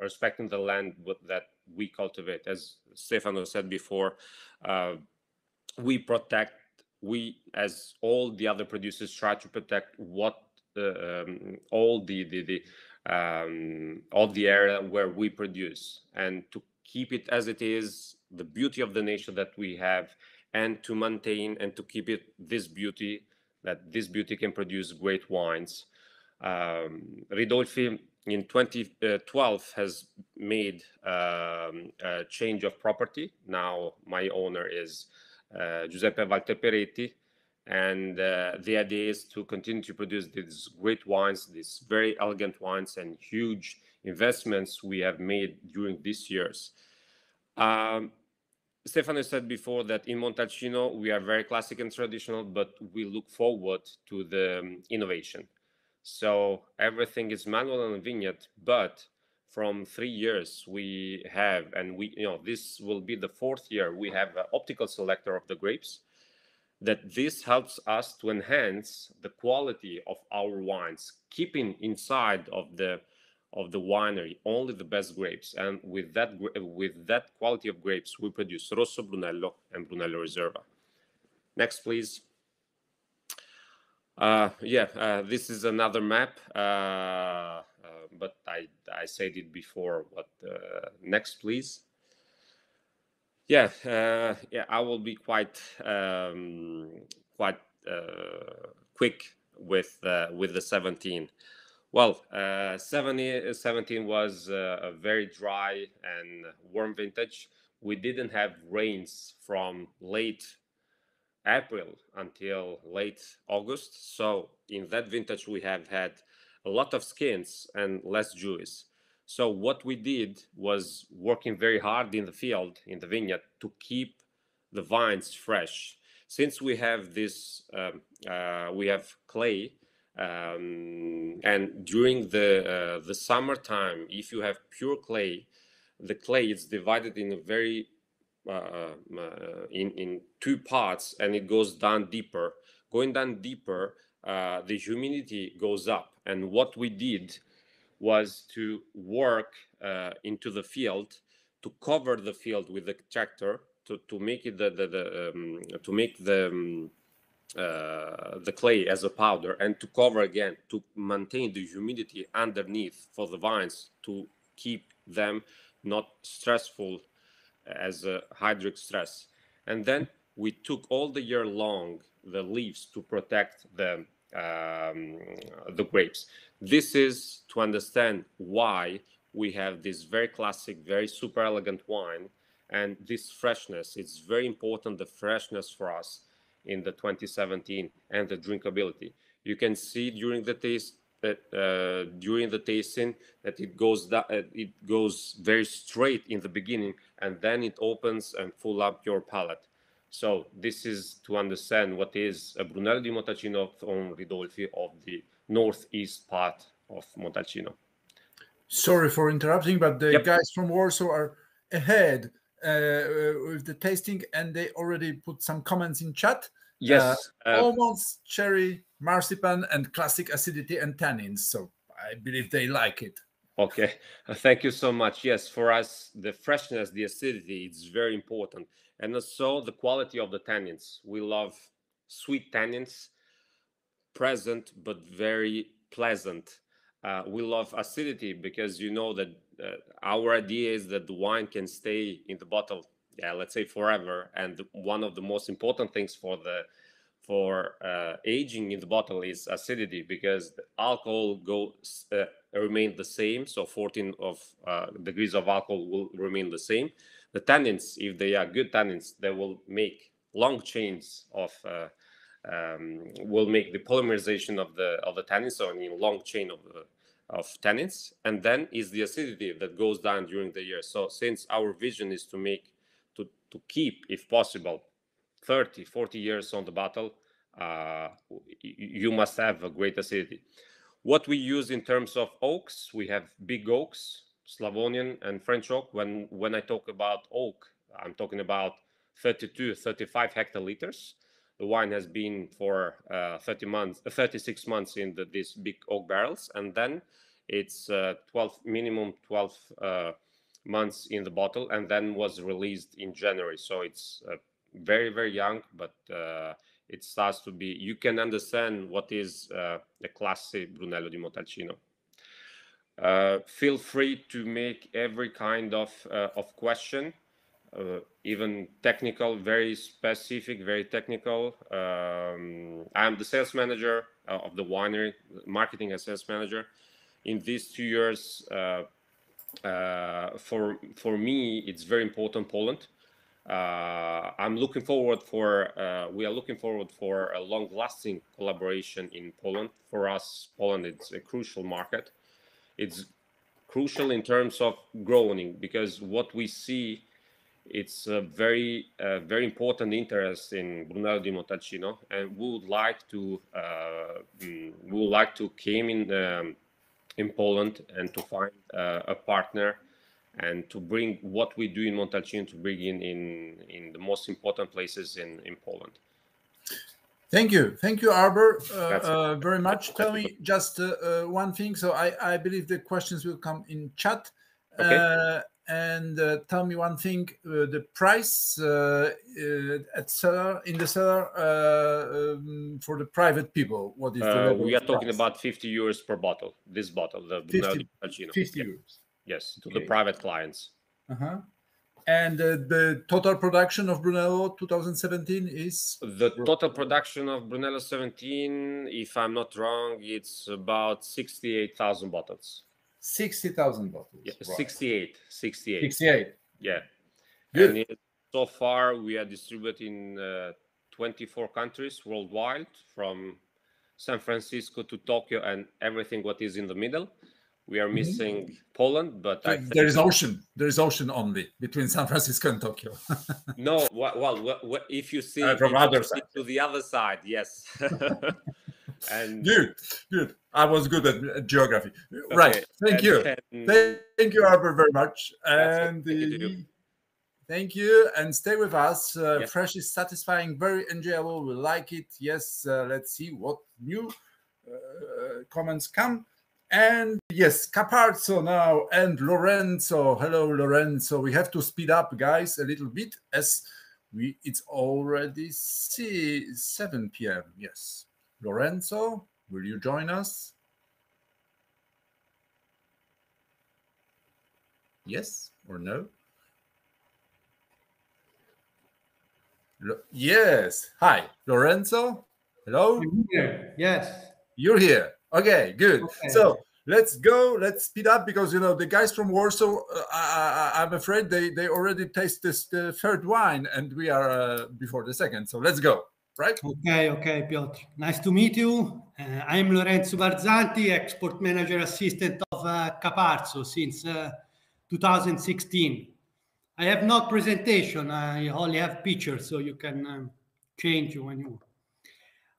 respecting the land that we cultivate. As Stefano said before, we protect. We, as all the other producers, try to protect what all the area where we produce, and to keep it as it is, the beauty of the nature that we have, and to maintain and to keep it this beauty, that this beauty can produce great wines. Ridolfi in 2012 has made a change of property. Now my owner is Giuseppe Valteperetti, and the idea is to continue to produce these great wines, these very elegant wines, and huge investments we have made during these years. Stefano said before that in Montalcino we are very classic and traditional, but we look forward to the innovation. So everything is manual and vineyard, but from 3 years we have, and this will be the 4th year, we have an optical selector of the grapes, that this helps us to enhance the quality of our wines, keeping inside of the winery only the best grapes. And with that quality of grapes, we produce Rosso Brunello and Brunello Reserva. Next, please. This is another map, but I said it before. But next, please. I will be quite quick with the 17. Well, 17 was a very dry and warm vintage. We didn't have rains from late April until late August. So in that vintage, we have had a lot of skins and less juice. So what we did was working very hard in the field, in the vineyard, to keep the vines fresh. Since we have this, we have clay, and during the summertime, if you have pure clay, the clay is divided in a very in 2 parts, and it goes down deeper. Going down deeper, the humidity goes up, and what we did was to work into the field, to cover the field with the tractor, to make it to make the clay as a powder, and to cover again, to maintain the humidity underneath for the vines, to keep them not stressful as a hydric stress. And then we took all the year long the leaves to protect the grapes. This is to understand why we have this very classic, very super elegant wine, and this freshness. It's very important, the freshness for us in the 2017, and the drinkability. You can see during the taste during the tasting that it goes very straight in the beginning, and then it opens and full up your palate. So this is to understand what is a Brunello di Montalcino on Ridolfi of the northeast part of Montalcino. Sorry for interrupting, but the guys from Warsaw are ahead with the tasting, and they already put some comments in chat. Yes. Almonds, cherry, marzipan, and classic acidity and tannins. So I believe they like it. Okay, thank you so much. Yes, for us, the freshness, the acidity, it's very important. And also the quality of the tannins. We love sweet tannins, present but very pleasant. We love acidity because you know that our idea is that the wine can stay in the bottle, let's say forever. And one of the most important things for aging in the bottle is acidity, because the alcohol remain the same. So 14 degrees of alcohol will remain the same. The tannins, if they are good tannins, they will make long chains of will make the polymerization of the tannins, so a long chain of tannins, and then is the acidity that goes down during the year. So since our vision is to keep, if possible, 30-40 years on the bottle, you must have a great acidity. What we use in terms of oaks, we have big oaks, Slavonian and French oak. When I talk about oak, I'm talking about 32, 35 hectoliters. The wine has been for 36 months in these big oak barrels, and then it's minimum 12 months in the bottle, and then was released in January. So it's very, very young, but it starts to be, you can understand what is a classic Brunello di Montalcino. Feel free to make every kind of question, even technical, very specific, very technical. I'm the sales manager of the winery, marketing and sales manager. In these 2 years, for me, it's very important, Poland. I'm looking forward for, we are looking forward for a long-lasting collaboration in Poland. For us, Poland is a crucial market. It's crucial in terms of growing, because what we see, it's a very important interest in Brunello di Montalcino, and we would like to came in Poland and to find a partner and to bring what we do in Montalcino to bring in the most important places in Poland. Thank you, Arbor, very much. Tell me just one thing. So I believe the questions will come in chat. Okay. And tell me one thing: the price in the cellar for the private people. What is the level? We are talking about 50 euros per bottle. This bottle, the Brunello di Montalcino. 50 euros. Yes, to the private clients. And the total production of Brunello 2017 is? The total production of Brunello 17, if I'm not wrong, it's about 68,000 bottles. 60,000 bottles. Yeah, right. 68. Yeah. Good. And so far, we are distributed in 24 countries worldwide, from San Francisco to Tokyo and everything what is in the middle. We are missing Poland, but I think there is ocean. There is ocean only between San Francisco and Tokyo. No, well, if you see from other side to the other side, yes. And good. I was good at geography. Okay. Right. Thank you, Arbor, very much. And thank you, and stay with us. Yes. Fresh is satisfying, very enjoyable. We like it. Yes. Let's see what new comments come. And yes, Caparzo now and Lorenzo. Hello, Lorenzo. We have to speed up, guys, a little bit, as it's already 7 p.m. Yes. Lorenzo, will you join us? Yes or no? Yes. Hi, Lorenzo. Hello. I'm here. Yes. You're here. Okay, good. Okay. So let's go. Let's speed up, because the guys from Warsaw, I'm afraid they already taste the third wine, and we are before the second. So let's go. Right? Okay, Piotr. Nice to meet you. I'm Lorenzo Barzanti, export manager assistant of Caparzo since 2016. I have no presentation. I only have pictures, so you can change when you want.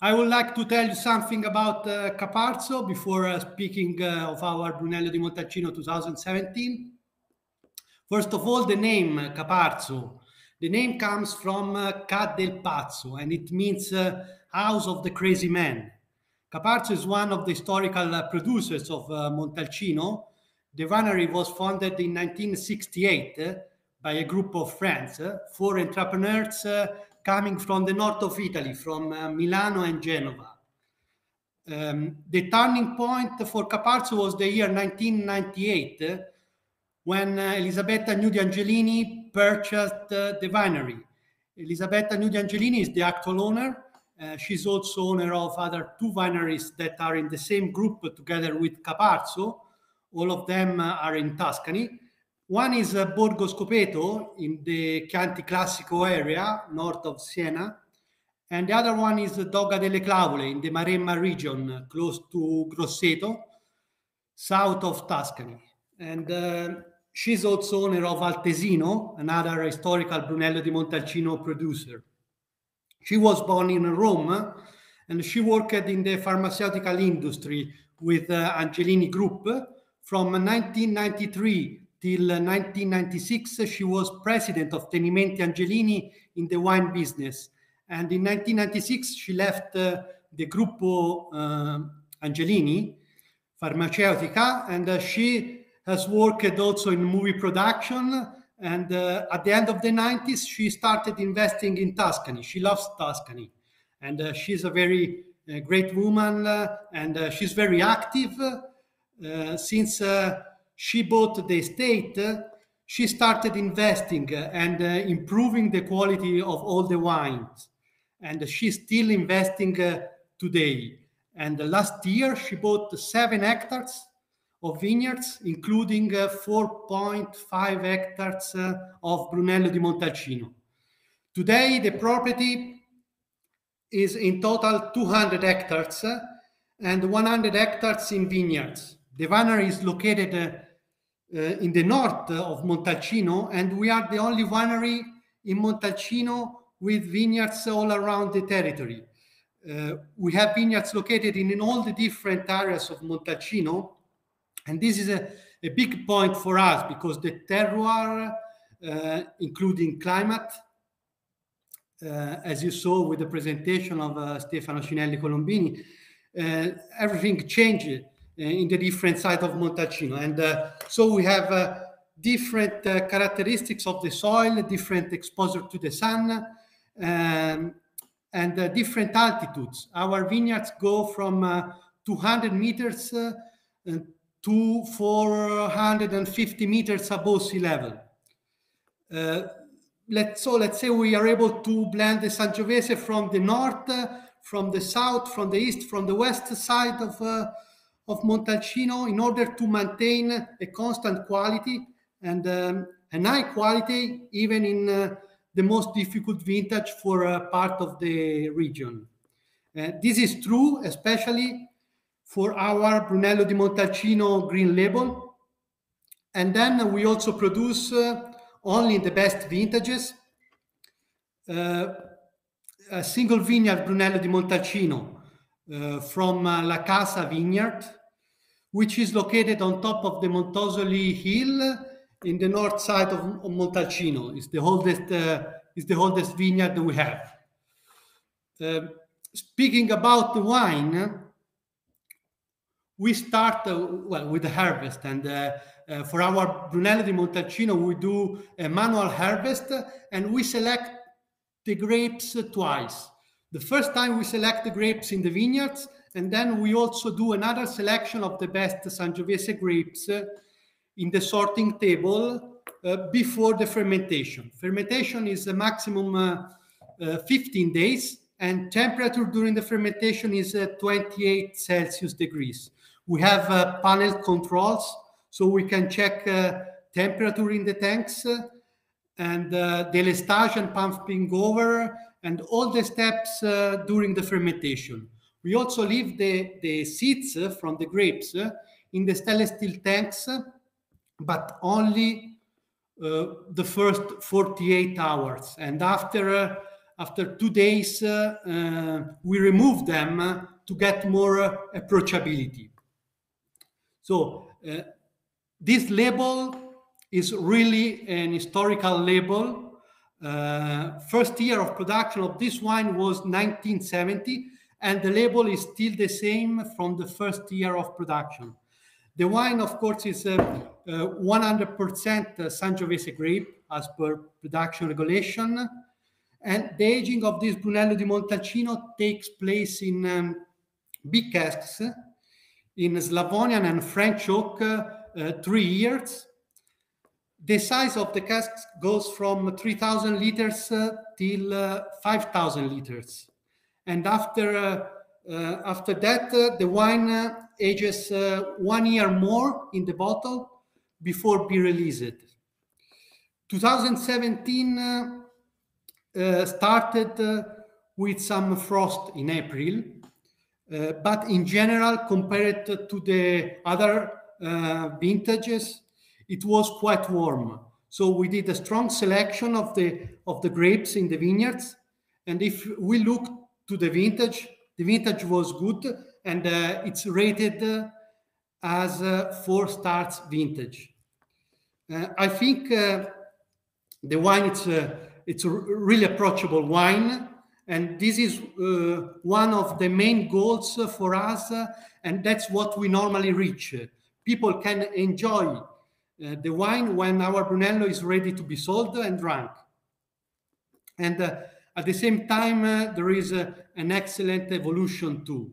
I would like to tell you something about Caparzo before speaking of our Brunello di Montalcino 2017. First of all, the name Caparzo. The name comes from Ca del Pazzo, and it means House of the Crazy Man. Caparzo is one of the historical producers of Montalcino. The winery was founded in 1968 by a group of friends, 4 entrepreneurs coming from the north of Italy, from Milano and Genova. The turning point for Caparzo was the year 1998, when Elisabetta Nudi Angelini purchased the winery. Elisabetta Nudi Angelini is the actual owner. She's also owner of other 2 wineries that are in the same group together with Caparzo. All of them are in Tuscany. One is Borgo Scopeto in the Chianti Classico area, north of Siena. And the other one is Dogga delle Clavole in the Maremma region, close to Grosseto, south of Tuscany. And she's also owner of Altesino, another historical Brunello di Montalcino producer. She was born in Rome, and she worked in the pharmaceutical industry with Angelini Group. From 1993 till 1996, she was president of Tenimenti Angelini in the wine business. And in 1996, she left the Gruppo Angelini Farmaceutica, and she has worked also in movie production. And at the end of the 90s, she started investing in Tuscany. She loves Tuscany. And she's a very great woman, and she's very active. Since she bought the estate, she started investing and improving the quality of all the wines. And she's still investing today. And last year, she bought 7 hectares of vineyards, including 4.5 hectares of Brunello di Montalcino. Today, the property is in total 200 hectares and 100 hectares in vineyards. The winery is located in the north of Montalcino, and we are the only winery in Montalcino with vineyards all around the territory. We have vineyards located in all the different areas of Montalcino, and this is a big point for us because the terroir, including climate, as you saw with the presentation of Stefano Cinelli Colombini, everything changed in the different sides of Montalcino. And so we have different characteristics of the soil, different exposure to the sun, and different altitudes. Our vineyards go from 200 meters to 450 meters above sea level. Let's say we are able to blend the Sangiovese from the north, from the south, from the east, from the west side of Montalcino in order to maintain a constant quality and a high quality even in the most difficult vintage for part of the region. This is true especially for our Brunello di Montalcino green label. And then we also produce only the best vintages. A single vineyard Brunello di Montalcino from La Casa vineyard, which is located on top of the Montosoli hill in the north side of Montalcino. It's the oldest vineyard we have. Speaking about the wine, we start with the harvest, and for our Brunello di Montalcino, we do a manual harvest, and we select the grapes twice. The first time we select the grapes in the vineyards, and then we also do another selection of the best Sangiovese grapes in the sorting table before the fermentation. Fermentation is a maximum 15 days, and temperature during the fermentation is 28 Celsius degrees. We have panel controls, so we can check temperature in the tanks and delestage and pumping over and all the steps during the fermentation. We also leave the seeds from the grapes in the stainless steel tanks, but only the first 48 hours. And after 2 days, we remove them to get more approachability. So this label is really an historical label. First year of production of this wine was 1970, and the label is still the same from the first year of production. The wine, of course, is 100% Sangiovese grape as per production regulation. And the aging of this Brunello di Montalcino takes place in big casks in Slavonian and French oak, 3 years. The size of the casks goes from 3,000 liters till 5,000 liters. And after that, the wine ages 1 year more in the bottle before be released. 2017 started with some frost in April, but in general, compared to the other vintages, it was quite warm. So we did a strong selection of the grapes in the vineyards. And if we look to the vintage, The vintage was good, and it's rated as 4 stars vintage. I think the wine, it's a really approachable wine, and this is one of the main goals for us, and that's what we normally reach. People can enjoy the wine when our Brunello is ready to be sold and drunk. And at the same time, there is an excellent evolution too.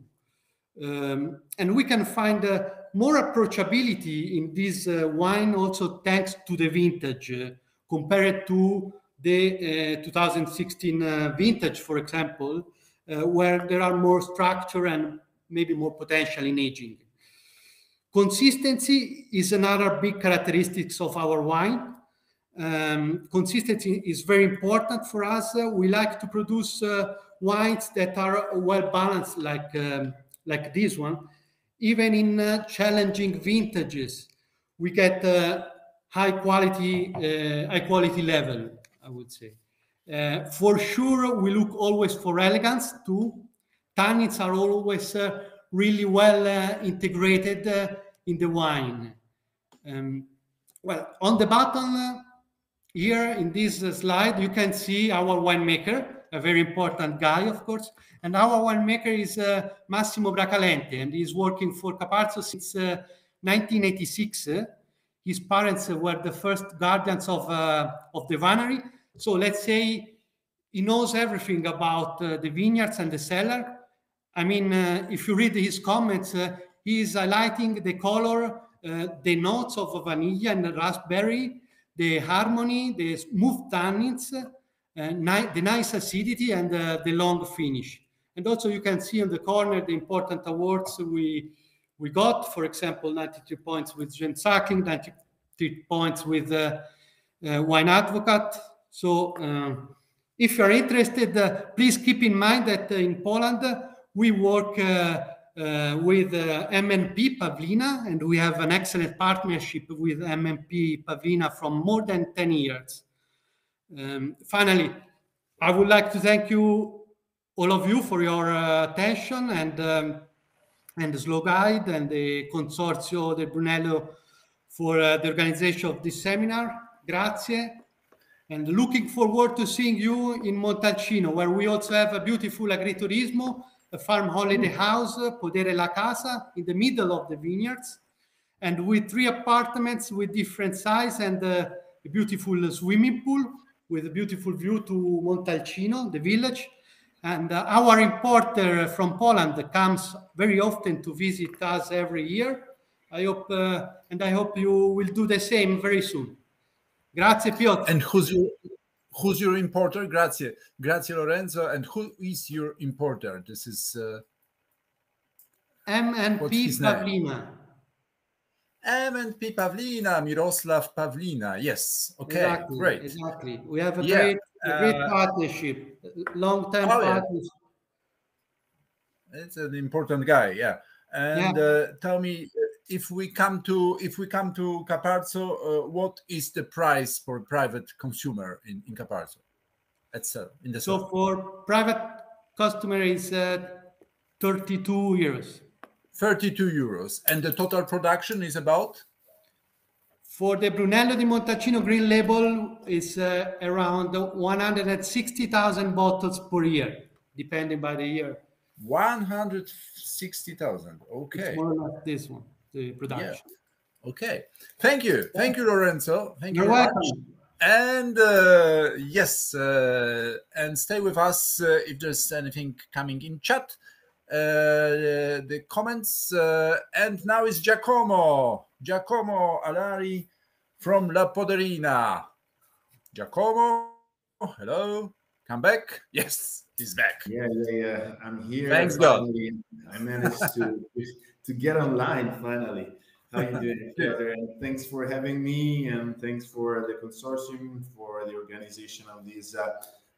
And we can find more approachability in this wine also thanks to the vintage compared to the 2016 vintage, for example, where there are more structure and maybe more potential in aging. Consistency is another big characteristics of our wine. Consistency is very important for us. We like to produce wines that are well balanced, like this one. Even in challenging vintages, we get high quality level, I would say. For sure, we look always for elegance too. Tannins are always really well integrated in the wine. Well, on the bottom here in this slide, you can see our winemaker, a very important guy, of course. And our winemaker is Massimo Bracalente, and he's working for Caparzo since 1986. His parents were the first guardians of the winery. So let's say he knows everything about the vineyards and the cellar. I mean, if you read his comments, he is highlighting the color, the notes of vanilla and raspberry, the harmony, the smooth tannins, the nice acidity, and the long finish. And also you can see on the corner the important awards we got. For example, 93 points with Gensacking, 93 points with Wine Advocate. So if you're interested, please keep in mind that in Poland, we work with MNP Pavlina, and we have an excellent partnership with MNP Pavlina from more than 10 years. Finally, I would like to thank you, all of you, for your attention, and the Slow Guide and the Consorzio del Brunello for the organization of this seminar. Grazie. And looking forward to seeing you in Montalcino, where we also have a beautiful agriturismo, a farm holiday house, Podere la Casa, in the middle of the vineyards, and with 3 apartments with different size and a beautiful swimming pool with a beautiful view to Montalcino, the village. And our importer from Poland comes very often to visit us every year. I hope you will do the same very soon. Grazie, Piotr. And who's your importer? Grazie Lorenzo. And who is your importer? This is MNP Pavlina. MNP Pavlina, Miroslav Pavlina. Yes. Okay. Exactly, great. Exactly. We have a great partnership, long-term partnership. Yeah. It's an important guy. Yeah. And tell me, if we come to Caparzo, what is the price for private consumer in Caparzo? So for private customer is 32 euros. 32 euros. And the total production is about? For the Brunello di Montalcino Green Label is around 160,000 bottles per year, depending by the year. 160,000. Okay. It's more like this one, the production. Yeah. Okay. Thank you. Thank you, Lorenzo. Thank you very much. Welcome. And yes, and stay with us if there's anything coming in chat, the comments. And now is Giacomo Alari from La Poderina. Giacomo, hello. Come back. Yes, he's back. Yeah. I'm here. Thanks God. I managed to get online finally. How you doing, Peter? And thanks for having me, and thanks for the consortium for the organization of this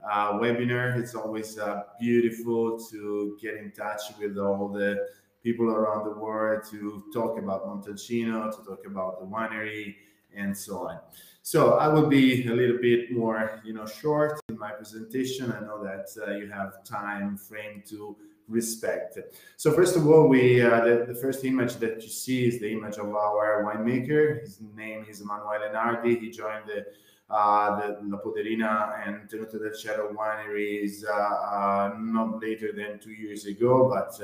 webinar. It's always beautiful to get in touch with all the people around the world to talk about Montalcino, to talk about the winery, and so on. So I will be a little bit more, short in my presentation. I know that you have time frame to respect. So first of all, the first image that you see is the image of our winemaker. His name is Emanuele Nardi. He joined the La Poderina and Tenuta del Cerro wineries not later than 2 years ago, but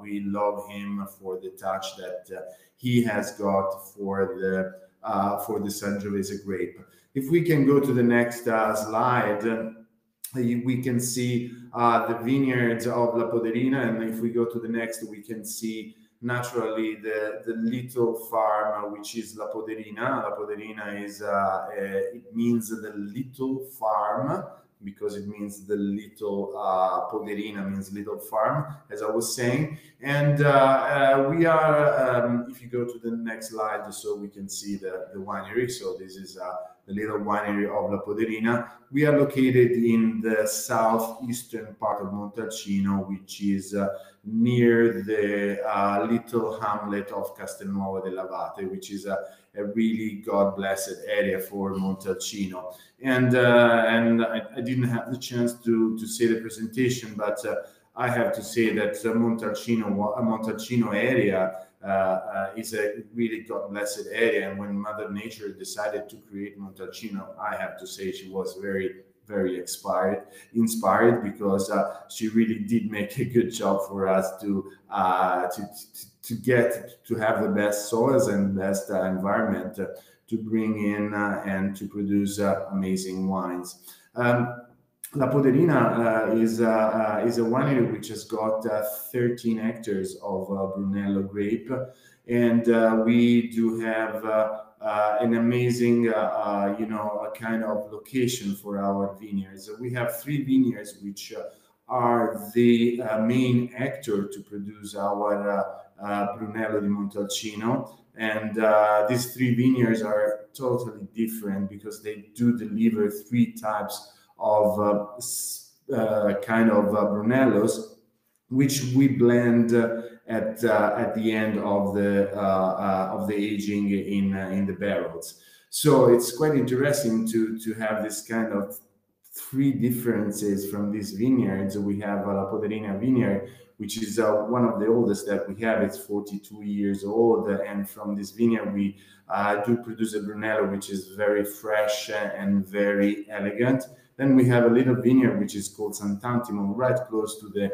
we love him for the touch that he has got for the Sangiovese grape. If we can go to the next slide, we can see the vineyards of La Poderina, and if we go to the next, we can see naturally the little farm, which is La Poderina. La Poderina is it means the little farm, because it means the little Poderina means little farm, as I was saying. And we are, if you go to the next slide, so we can see the winery. So this is the little winery of La Poderina. We are located in the southeastern part of Montalcino, which is near the little hamlet of Castelnuovo dell'Abate, which is a really God-blessed area for Montalcino. And I didn't have the chance to say the presentation, but I have to say that Montalcino area is a really God-blessed area. And when Mother Nature decided to create Montalcino, I have to say she was very, very inspired, because she really did make a good job for us to have the best soils and best environment to bring in and to produce amazing wines. La Poderina is a winery which has got 13 hectares of Brunello grape, and we do have an amazing, a kind of location for our vineyards. We have 3 vineyards which are the main actor to produce our Brunello di Montalcino, and these 3 vineyards are totally different because they do deliver 3 types of kind of Brunellos, which we blend at the end of the aging in the barrels. So it's quite interesting to have this kind of 3 differences from these vineyards. We have La Poderina vineyard, which is one of the oldest that we have. It's 42 years old, and from this vineyard we do produce a Brunello which is very fresh and very elegant. Then we have a little vineyard which is called Sant'Antimo, right close to the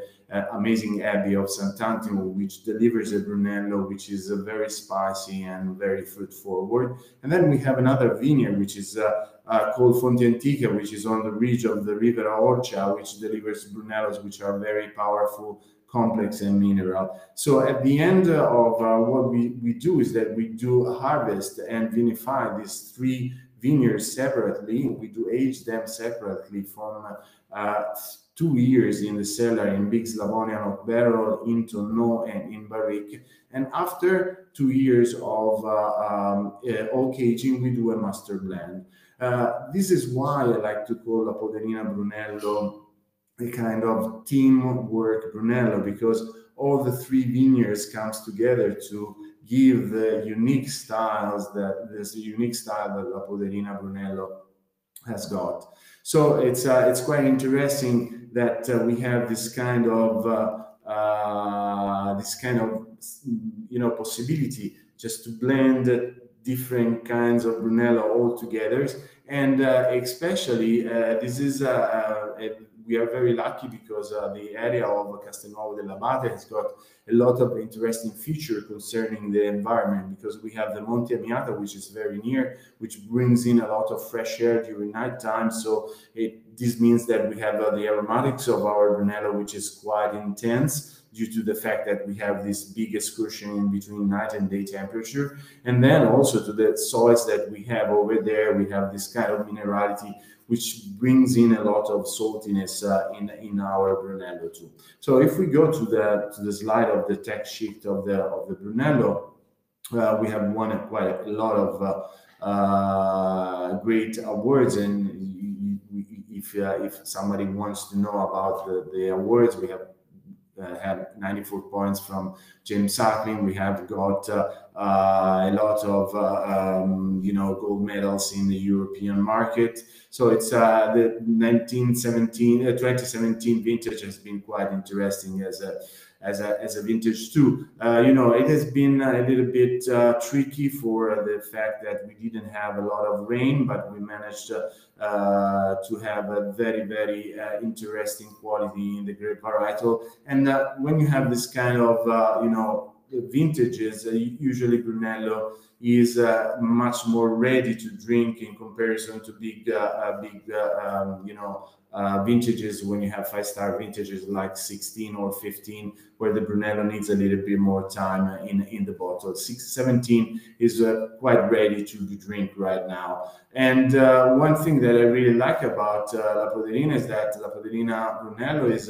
amazing abbey of Sant'Antimo, which delivers a Brunello which is very spicy and very fruit forward. And then we have another vineyard which is called Fonte Antica, which is on the ridge of the River Orcia, which delivers Brunellos which are very powerful, complex, and mineral. So at the end of what we do is that we do harvest and vinify these 3 vineyards separately. We do age them separately from 2 years in the cellar in big Slavonian oak barrel, in tonneau and in barrique. And after 2 years of oak aging, we do a master blend. This is why I like to call La Poderina Brunello a kind of teamwork Brunello, because all the 3 vineyards comes together to give the unique styles that La Poderina Brunello has got. So it's quite interesting that we have this kind of possibility just to blend different kinds of Brunello all together, and especially this is we are very lucky because the area of Castelnuovo dell'Abate has got a lot of interesting features concerning the environment, because we have the Monte Amiata, which is very near, which brings in a lot of fresh air during night time. So this means that we have the aromatics of our Brunello, which is quite intense due to the fact that we have this big excursion in between night and day temperature. And then also to the soils that we have over there, we have this kind of minerality, which brings in a lot of saltiness in our Brunello too. So if we go to the slide of the tech sheet of the Brunello, we have won quite a lot of great awards. And if somebody wants to know about the awards, we have have 94 points from James Suckling. We have got a lot of gold medals in the European market. So it's the 2017 vintage has been quite interesting as a vintage too. It has been a little bit tricky for the fact that we didn't have a lot of rain, but we managed to have a very, very interesting quality in the grape varietal. And when you have this kind of vintages, usually Brunello is much more ready to drink in comparison to big vintages. When you have 5-star vintages like 16 or 15, where the Brunello needs a little bit more time in the bottle. 17 is quite ready to drink right now. And one thing that I really like about La Poderina is that La Poderina Brunello is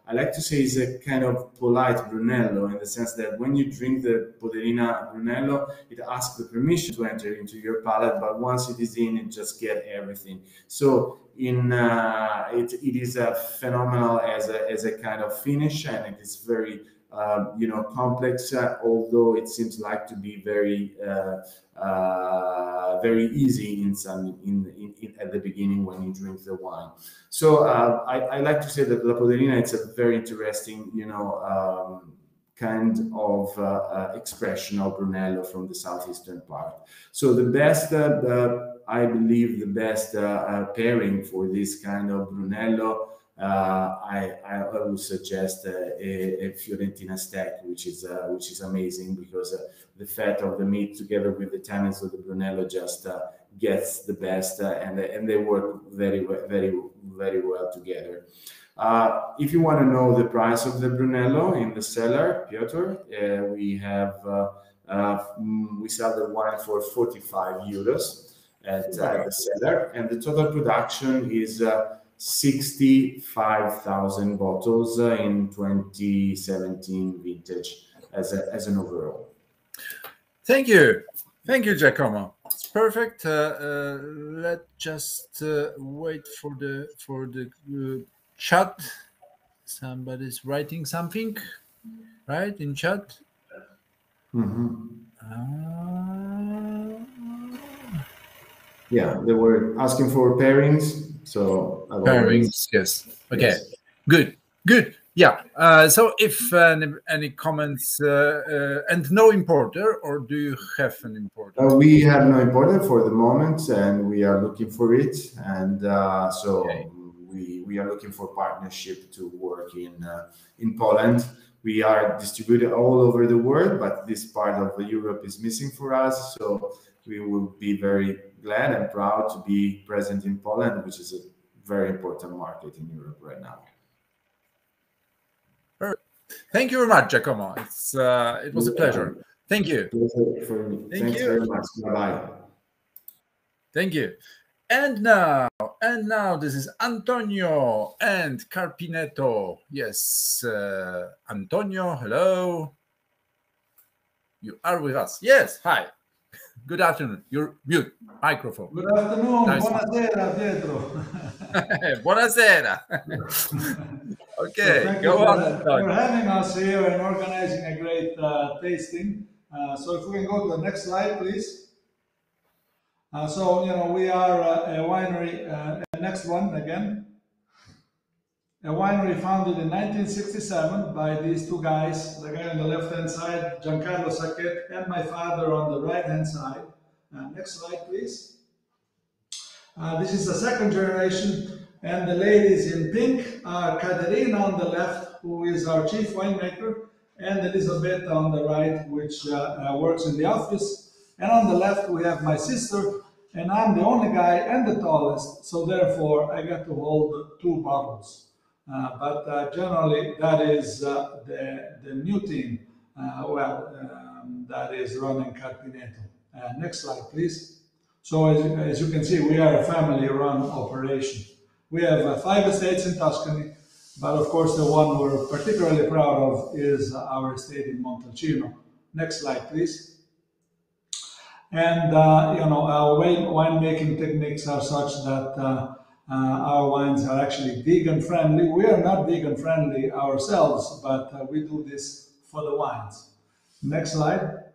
I like to say is a kind of polite Brunello, in the sense that when you drink the Poderina Brunello, it asks the permission to enter into your palate, but once it is in, it just gets everything. So it is a phenomenal as a kind of finish, and it is very complex, although it seems like to be very very easy at the beginning when you drink the wine. So I like to say that La Poderina, it's a very interesting kind of expression of Brunello from the southeastern part. So the best I believe the best pairing for this kind of Brunello, I would suggest a Fiorentina stack, which is amazing, because the fat of the meat together with the tannins of the Brunello just gets the best, and they work very, very, very well together. If you want to know the price of the Brunello in the cellar, Piotr, we sell the wine for 45 euros at the cellar, and the total production is 65,000 bottles in 2017 vintage as an overall. Thank you, Giacomo. It's perfect. Let's just wait for the chat. Somebody's writing something, right, in chat. Yeah, they were asking for pairings. So pairings, yes. Okay, yes. Good. Yeah. So if any comments and no importer, or do you have an importer? We have no importer for the moment, and we are looking for it. And okay. We are looking for partnership to work in Poland. We are distributed all over the world, but this part of Europe is missing for us. So we will be very glad and proud to be present in Poland, which is a very important market in Europe right now. Perfect. Thank you very much, Giacomo. It was a pleasure. Thank you. Thanks very much. Bye-bye. Thank you. And now, this is Antonio and Carpinetto. Yes, Antonio, hello. You are with us. Yes, hi. Good afternoon. You're mute. Microphone. Good afternoon. Nice. Buonasera, Pietro. Buonasera. Okay, so go on. For having us here and organizing a great tasting. So if we can go to the next slide, please. We are a winery. Next one again. A winery founded in 1967 by these two guys, the guy on the left-hand side, Giancarlo Sacchetti, and my father on the right-hand side. Next slide, please. This is the second generation, and the ladies in pink are Caterina on the left, who is our chief winemaker, and Elizabeth on the right, which works in the office. And on the left, we have my sister, and I'm the only guy and the tallest, so therefore I get to hold 2 bottles. But generally, that is the new team, that is running Carpinetto. Next slide, please. So as you can see, we are a family-run operation. We have 5 estates in Tuscany, but of course the one we're particularly proud of is our estate in Montalcino. Next slide, please. And our winemaking techniques are such that Our wines are actually vegan friendly. We are not vegan friendly ourselves, but we do this for the wines. Next slide.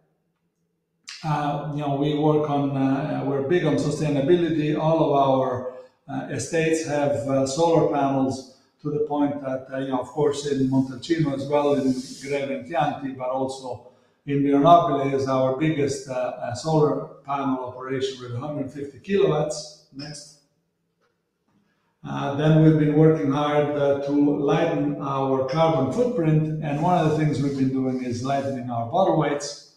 We work on, we're big on sustainability. All of our estates have solar panels, to the point that, of course, in Montalcino as well, in Greve and Chianti, but also in Brunello is our biggest solar panel operation with 150 kilowatts. Next. Then we've been working hard to lighten our carbon footprint, and one of the things we've been doing is lightening our bottle weights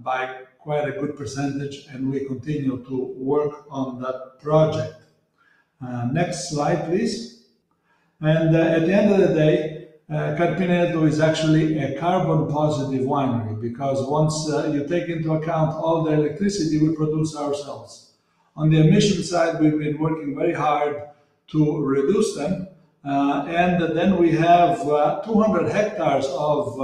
by quite a good percentage, and we continue to work on that project. Next slide, please. And at the end of the day, Carpineto is actually a carbon positive winery, because once you take into account all the electricity we produce ourselves. On the emission side, we've been working very hard to reduce them. And then we have 200 hectares of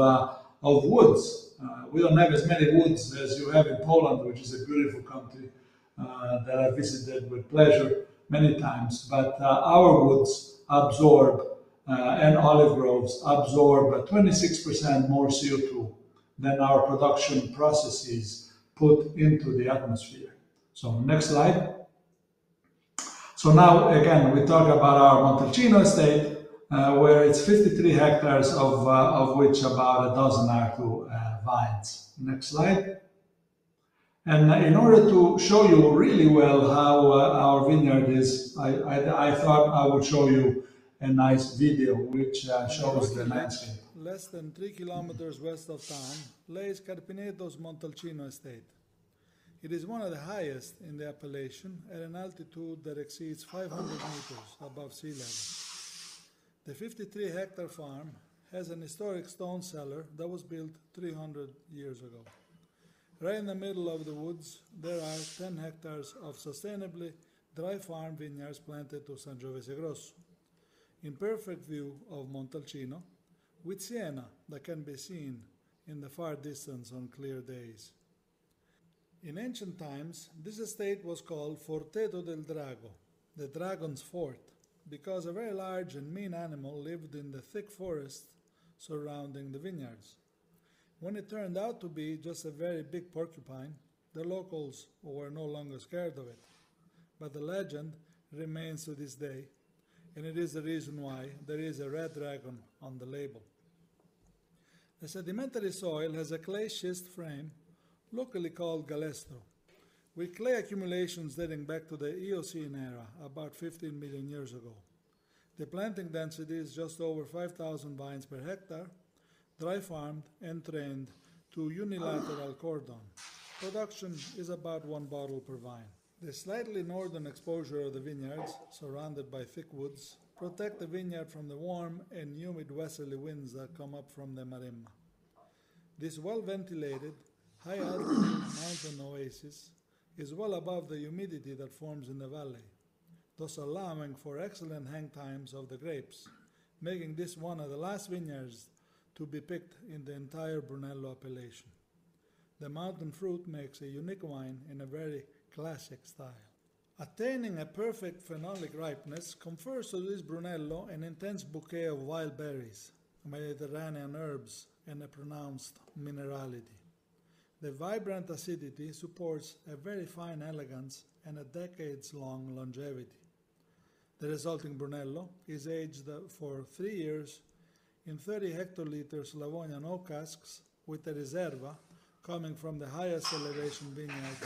woods. We don't have as many woods as you have in Poland, which is a beautiful country that I visited with pleasure many times. But our woods absorb, and olive groves absorb 26% more CO2 than our production processes put into the atmosphere. So next slide. So now again, we talk about our Montalcino estate, where it's 53 hectares of which about a dozen are to vines. Next slide. And in order to show you really well how our vineyard is, I thought I would show you a nice video which shows the landscape. Less than 3 kilometers west of town lays Carpineto's Montalcino estate. It is one of the highest in the appellation at an altitude that exceeds 500 meters above sea level. The 53-hectare farm has an historic stone cellar that was built 300 years ago. Right in the middle of the woods, there are 10 hectares of sustainably dry farm vineyards planted to Sangiovese Grosso, in perfect view of Montalcino, with Siena that can be seen in the far distance on clear days. In ancient times, this estate was called Forteto del Drago, the dragon's fort, because a very large and mean animal lived in the thick forest surrounding the vineyards. When it turned out to be just a very big porcupine, the locals were no longer scared of it. But the legend remains to this day, and it is the reason why there is a red dragon on the label. The sedimentary soil has a clay schist frame, locally called galestro, with clay accumulations dating back to the Eocene era, about 15 million years ago. The planting density is just over 5,000 vines per hectare, dry farmed and trained to unilateral cordon. Production is about 1 bottle per vine. The slightly northern exposure of the vineyards, surrounded by thick woods, protect the vineyard from the warm and humid westerly winds that come up from the Maremma. This well-ventilated, high-altitude mountain oasis is well above the humidity that forms in the valley, thus allowing for excellent hang times of the grapes, making this one of the last vineyards to be picked in the entire Brunello appellation. The mountain fruit makes a unique wine in a very classic style. Attaining a perfect phenolic ripeness confers to this Brunello an intense bouquet of wild berries, Mediterranean herbs, and a pronounced minerality. The vibrant acidity supports a very fine elegance and a decades-long longevity. The resulting Brunello is aged for 3 years in 30 hectoliters Slavonian oak casks with a Reserva coming from the highest elevation vineyard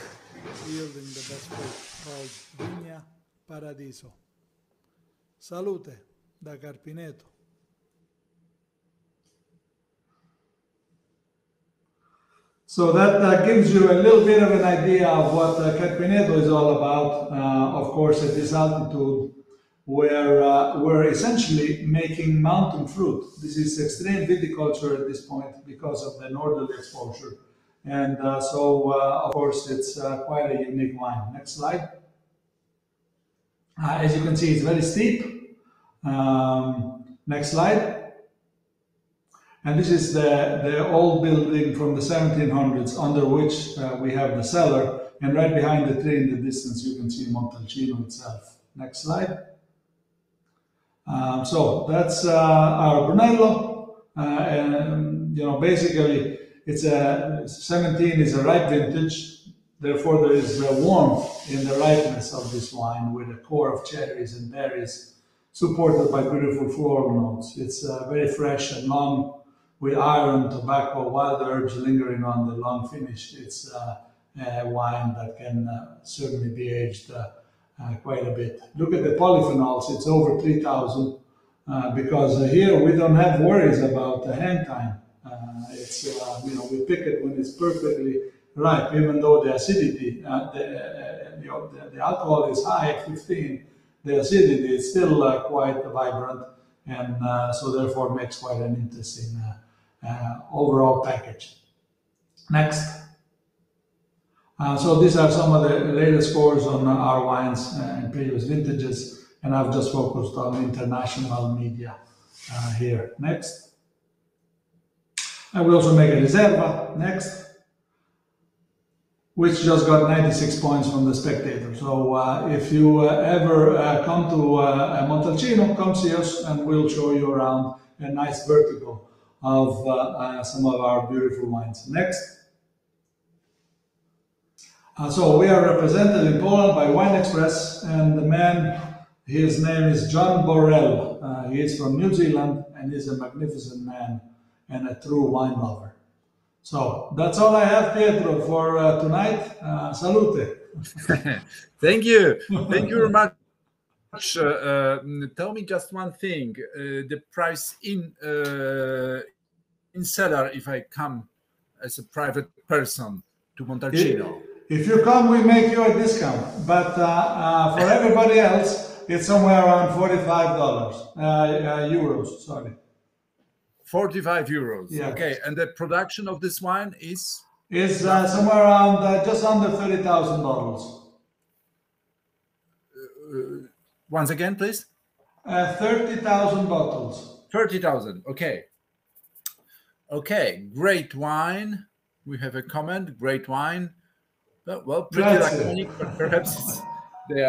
yielding the best fruit, called Vigna Paradiso. Salute da Carpineto. So that gives you a little bit of an idea of what Carpineto is all about. Of course, at this altitude, where we're essentially making mountain fruit. This is extreme viticulture at this point because of the northerly exposure. And of course, it's quite a unique wine. Next slide. As you can see, it's very steep. Next slide. And this is the old building from the 1700s under which we have the cellar. And right behind the tree in the distance, you can see Montalcino itself. Next slide. So that's our Brunello, and basically it's a 17 is a ripe vintage. Therefore, there is warmth in the ripeness of this wine with a core of cherries and berries, supported by beautiful floral notes. It's very fresh and long, with iron, tobacco, wild herbs lingering on the long finish. It's a wine that can certainly be aged quite a bit. Look at the polyphenols, it's over 3,000 because here we don't have worries about the hang time. We pick it when it's perfectly ripe, even though the acidity, the alcohol is high at 15, the acidity is still quite vibrant, and so therefore makes quite an interesting overall package. Next. So these are some of the latest scores on our wines in previous vintages, and I've just focused on international media here. Next. And we also make a Riserva. Next. Which just got 96 points from the Spectator. So if you ever come to Montalcino, come see us and we'll show you around a nice vertical of some of our beautiful wines. Next. So we are represented in Poland by Wine Express, and the man, his name is John Borrell. He is from New Zealand and is a magnificent man and a true wine lover. So that's all I have, Pietro, for tonight. Salute. Thank you. Thank you very much. Tell me just one thing: the price in cellar if I come as a private person to Montalcino. If you come, we make you a discount. But for everybody else, it's somewhere around $45 euros. Sorry. 45 euros. Yeah. Okay, and the production of this wine is somewhere around just under 30,000 bottles. Once again, please. 30,000 bottles. 30,000. Okay. Okay, great wine. We have a comment. Great wine. Well, pretty laconic, but perhaps they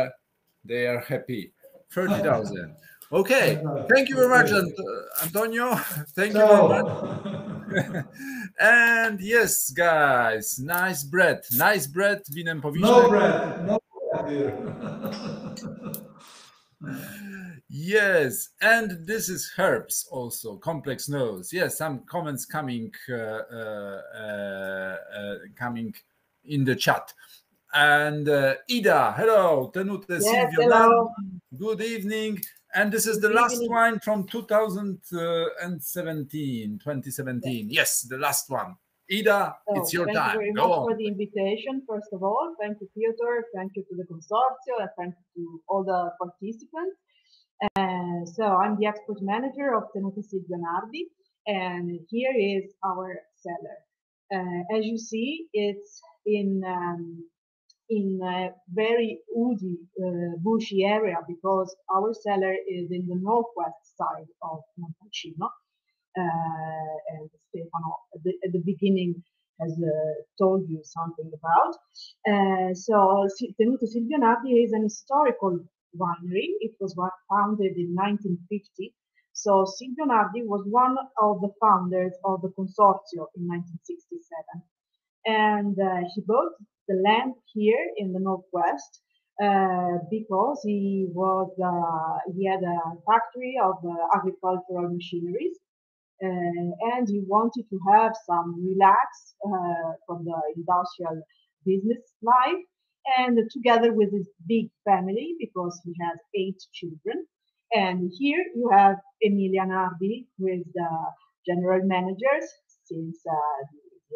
are happy. 30,000. Okay. Thank you very much, Antonio. Thank you very much. And yes, guys, nice bread. Nice bread. Winem Powiśle. No bread. No bread here. Yes, and this is herbs also, complex nose. Yes, some comments coming in the chat. And Ida, hello, Tenute, yes, Silvio, hello. Good evening. And this is the last wine from 2017. Yes, the last one. Ida, it's your time. Thank you very much for the invitation, first of all. Thank you, Piotr. Thank you to the consortio, and thank you to all the participants. So I'm the export manager of Tenute Silvio Nardi, and here is our cellar. As you see, it's in a very woody, bushy area because our cellar is in the northwest side of Montalcino. And Stefano at the beginning has told you something about. So Tenute Silvio Nardi is an historical winery. It was founded in 1950. So Silvio Nardi was one of the founders of the consortio in 1967. And he bought the land here in the northwest because he had a factory of agricultural machineries. And he wanted to have some relax from the industrial business life, and together with his big family, because he has 8 children. And here you have Emilia Nardi, who is the general manager since the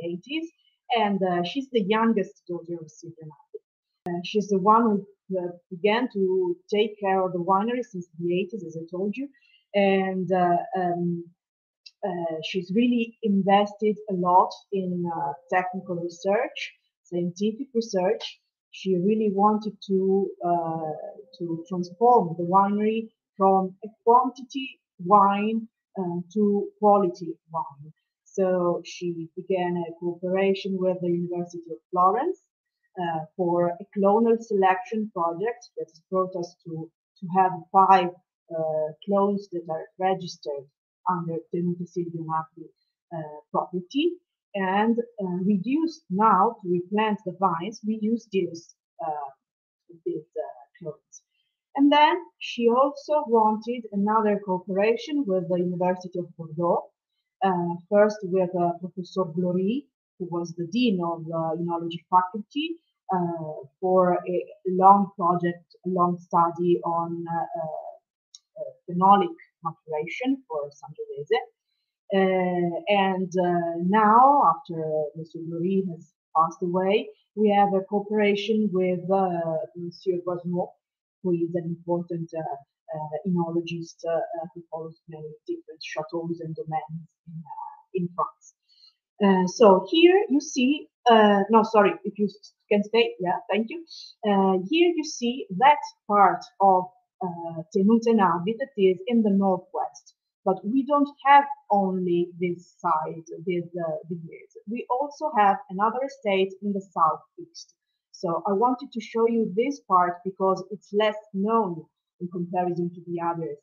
80s, and she's the youngest daughter of Silvio Nardi. She's the one who began to take care of the winery since the 80s, as I told you, and she's really invested a lot in technical research, scientific research. She really wanted to transform the winery from a quantity wine to quality wine. So she began a cooperation with the University of Florence for a clonal selection project that has brought us to have 5 clones that are registered under Tenuta Silvio Napoli property, and reduced now to replant the vines. We use these clones. And then she also wanted another cooperation with the University of Bordeaux, first with Professor Glory, who was the dean of the Enology faculty, for a long project, a long study on phenolic maturation for Sangiovese. And now, after Monsieur Glory has passed away, we have a cooperation with Monsieur Boismot, who is an important enologist who follows many different chateaux and domains in France. So here you see, no, sorry, if you can stay, yeah, thank you. Here you see that part of Tenuta Nardi that is in the northwest. But we don't have only this side, these vineyards. We also have another estate in the southeast. So I wanted to show you this part because it's less known in comparison to the others.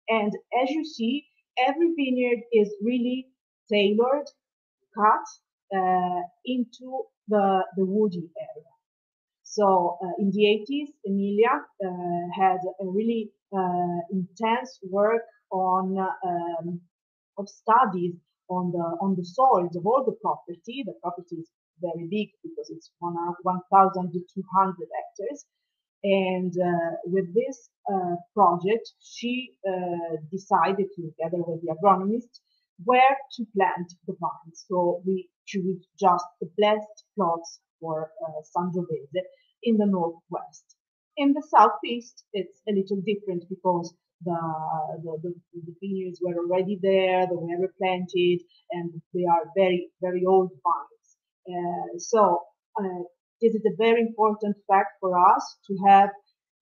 And as you see, every vineyard is really tailored, cut into the woody area. So in the 80s, Emilia had a really intense work on of studies on the soils of all the property. The property is very big because it's 1,200 hectares. And with this project, she decided, together with the agronomist, where to plant the vines. So we choose just the best plots for Sangiovese in the northwest. In the southeast, it's a little different because the vineyards were already there, they were replanted, and they are very, very old vines. So this is a very important fact for us to have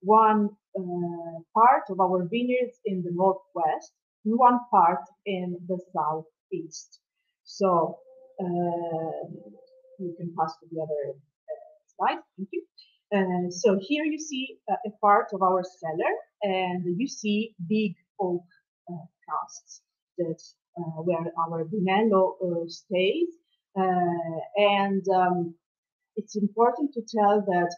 one part of our vineyards in the northwest and one part in the southeast. So you can pass to the other slide. Thank you. So here you see a part of our cellar, and you see big oak casks that where our Brunello stays. And it's important to tell that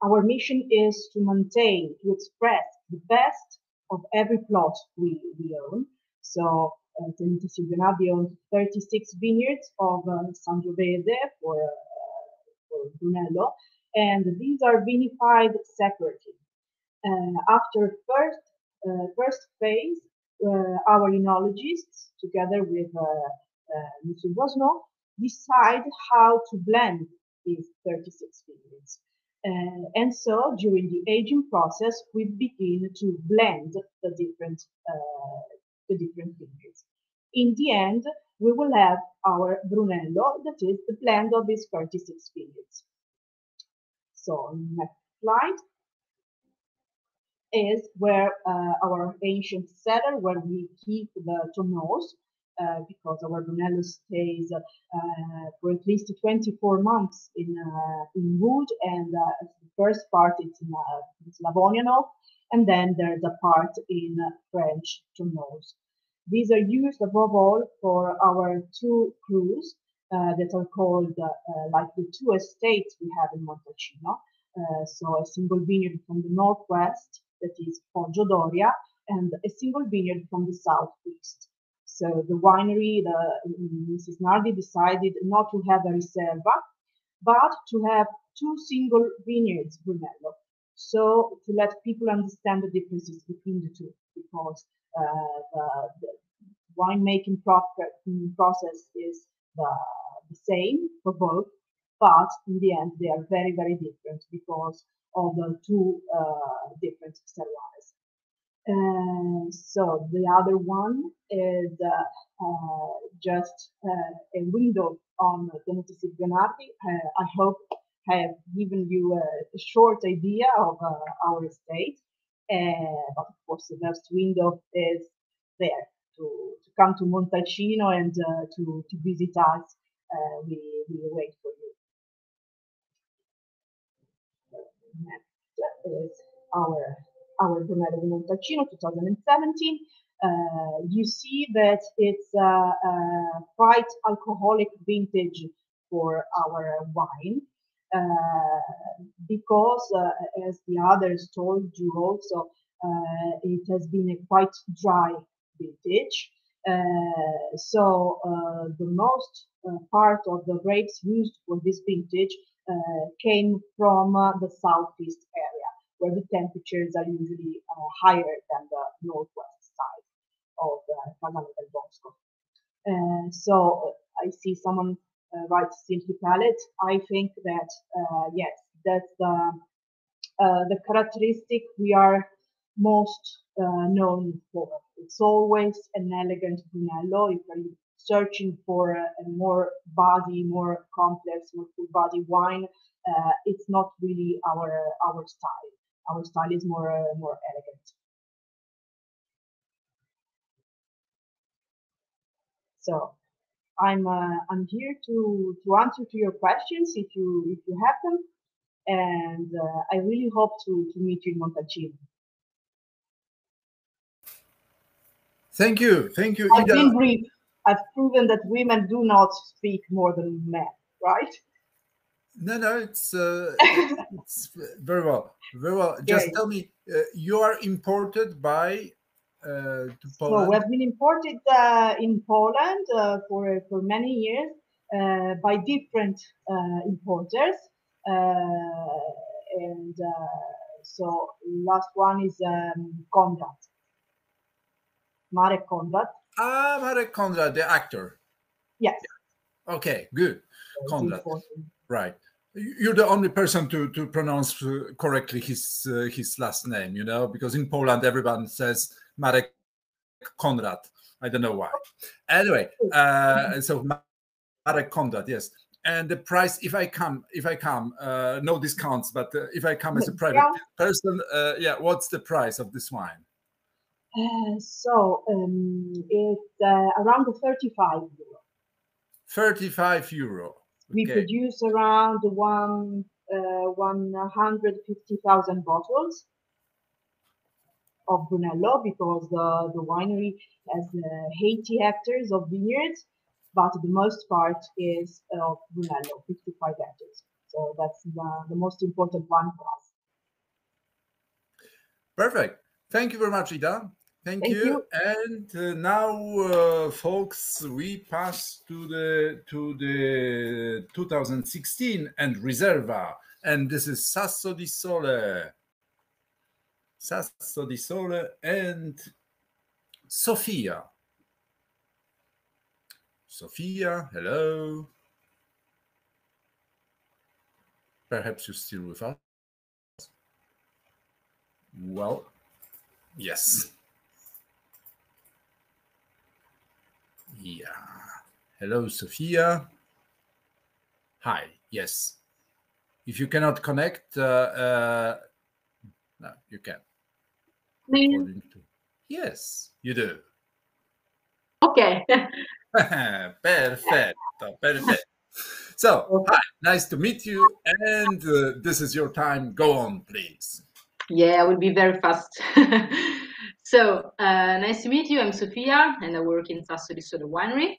our mission is to maintain, to express the best of every plot we own. So Tenuta Silvio Napoli owns 36 vineyards of Sangiovese for Brunello, and these are vinified separately. After first phase, our enologists, together with Mr. Bosno, decide how to blend these 36 vineyards. And so during the aging process, we begin to blend the different vineyards. In the end, we will have our Brunello, that is the blend of these 36 vineyards. So next slide is where our ancient cellar, where we keep the tonneaus, because our Brunello stays for at least 24 months in wood, and the first part is in Slavonian oak, and then there's a part in French tonneaus. These are used above all for our 2 crews that are called like the 2 estates we have in Montalcino. So a single vineyard from the northwest, that is Poggio Doria, and a single vineyard from the southeast. So the winery, Mrs. Nardi, decided not to have a riserva, but to have 2 single vineyards, Brunello. So to let people understand the differences between the two, because the winemaking process is the same for both, but in the end they are very, very different because of the 2 different terroirs. So the other one is just a window on Tenuta Silvio Napoli. I hope I have given you a short idea of our estate, but of course the best window is there to come to Montalcino and to visit us. We wait for you. is our Brunello di Montalcino 2017. You see that it's a quite alcoholic vintage for our wine, because as the others told you also, it has been a quite dry vintage. The most part of the grapes used for this vintage came from the southeast area, where the temperatures are usually higher than the northwest side of Casale del Bosco. I see someone writes Simply Palette. I think that yes, that's the characteristic we are most known for. It's always an elegant Brunello. If you're searching for a more body, more complex, more full body wine, it's not really our style. Our style is more elegant. So I'm here to answer to your questions if you have them, and I really hope to meet you in Montalcino. Thank you, I've Ida. been brief. I've proven that women do not speak more than men, right? No, it's very well, very well. Just tell me, you are imported by to Poland? So we've been imported in Poland for many years by different importers, and so last one is Konrad, Marek Konrad. Ah, Marek Konrad, the actor. Yes. Okay, good. Konrad, right. You're the only person to pronounce correctly his last name, you know, because in Poland everyone says Marek Konrad. I don't know why. Anyway, so Marek Konrad, yes. And the price, if I come, no discounts, but if I come as a private person, yeah, what's the price of this wine? It's around 35 euro. 35 euro. We produce around 150,000 bottles of Brunello, because the winery has 80 hectares of vineyards, but the most part is of Brunello, 55 hectares. So that's the most important one for us. Perfect. Thank you very much, Ida. Thank you. And now, folks, we pass to the 2016 and Riserva, and this is Sasso di Sole. Sasso di Sole and Sofia. Sofia, hello. Perhaps you're still with us. Well, yes. Yeah. Hello, Sofia. Hi. Yes. If you cannot connect, no, you can. Yes, you do. Okay. Perfetto. So, hi, nice to meet you. And this is your time. Go on, please. Yeah, I will be very fast. So, nice to meet you. I'm Sofia, and I work in Sasso di Sole Winery.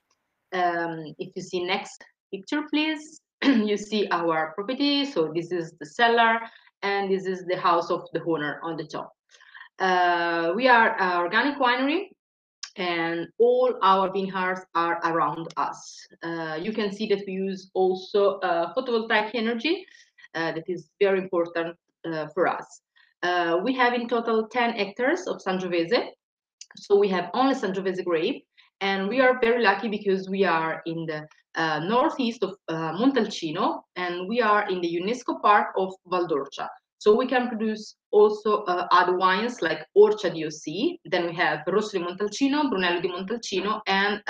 If you see next picture, please, you see our property. So this is the cellar, and this is the house of the owner on the top. We are an organic winery, and all our vineyards are around us. You can see that we use also photovoltaic energy. That is very important for us. We have in total 10 hectares of Sangiovese. So we have only Sangiovese grape, and we are very lucky because we are in the northeast of Montalcino, and we are in the UNESCO part of Val d'Orcia. So we can produce also other wines like Orcia DOC. Then we have Rosso di Montalcino, Brunello di Montalcino, and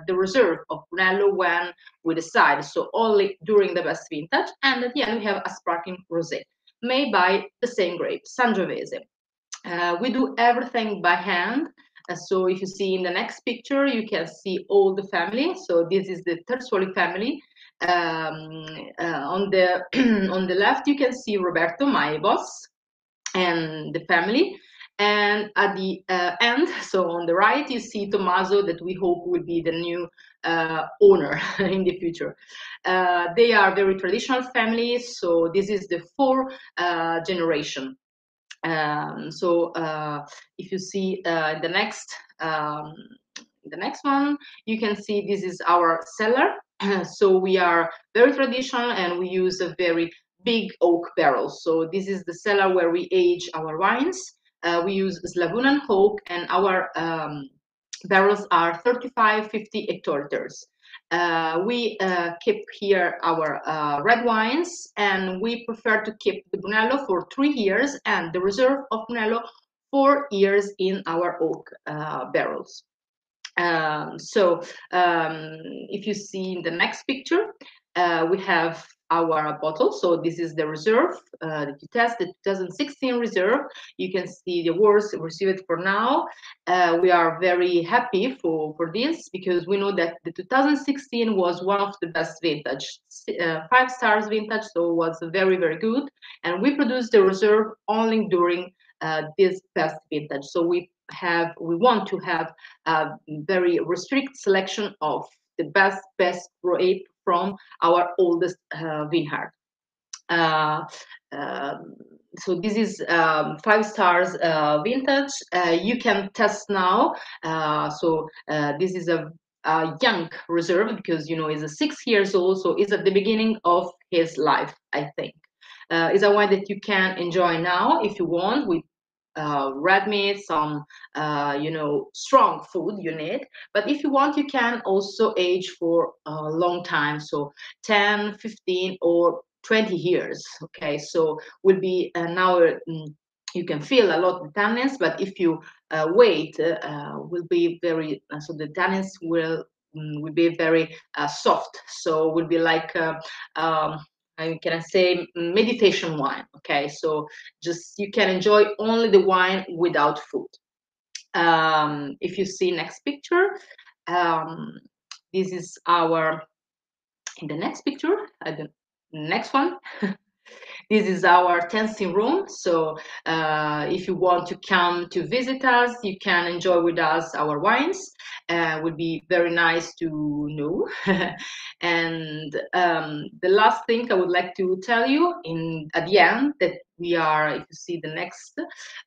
the reserve of Brunello when we decide. So only during the best vintage. And at the end, we have a sparkling rosé made by the same grape, Sangiovese. We do everything by hand. So if you see in the next picture, you can see all the family. So this is the Terzuoli family. On the on the left, you can see Roberto, my boss, and the family. And at the end, so on the right, you see Tommaso, that we hope will be the new owner in the future. They are very traditional families, so this is the fourth generation. If you see the next one, you can see this is our cellar. So we are very traditional, and we use a very big oak barrels. So this is the cellar where we age our wines. We use Slavunan oak, and our barrels are 35-50 hectoliters. We keep here our red wines, and we prefer to keep the Brunello for 3 years and the reserve of Brunello 4 years in our oak barrels. If you see in the next picture, we have our bottle. So this is the reserve that you test, the 2016 reserve. You can see the awards received for now. We are very happy for this, because we know that the 2016 was one of the best vintage, 5 stars vintage, so it was very, very good. And we produced the reserve only during this best vintage. So we want to have a very restricted selection of the best grape from our oldest vineyard. So this is 5 stars vintage. You can test now. This is a young reserve, because he's a 6 years old, so he's at the beginning of his life, I think. It's a wine that you can enjoy now if you want, with red meat, some strong food you need. But if you want, you can also age for a long time, so 10, 15 or 20 years. Okay, so will be now you can feel a lot of tannins, but if you wait, will be very so the tannins will be very soft, so will be like how can I say, meditation wine. Okay, so just you can enjoy only the wine without food. If you see next picture, this is our, in the next picture, the next one. This is our tasting room. So if you want to come to visit us, you can enjoy with us our wines. Would be very nice to know. And the last thing I would like to tell you at the end, that we are, if you see the next,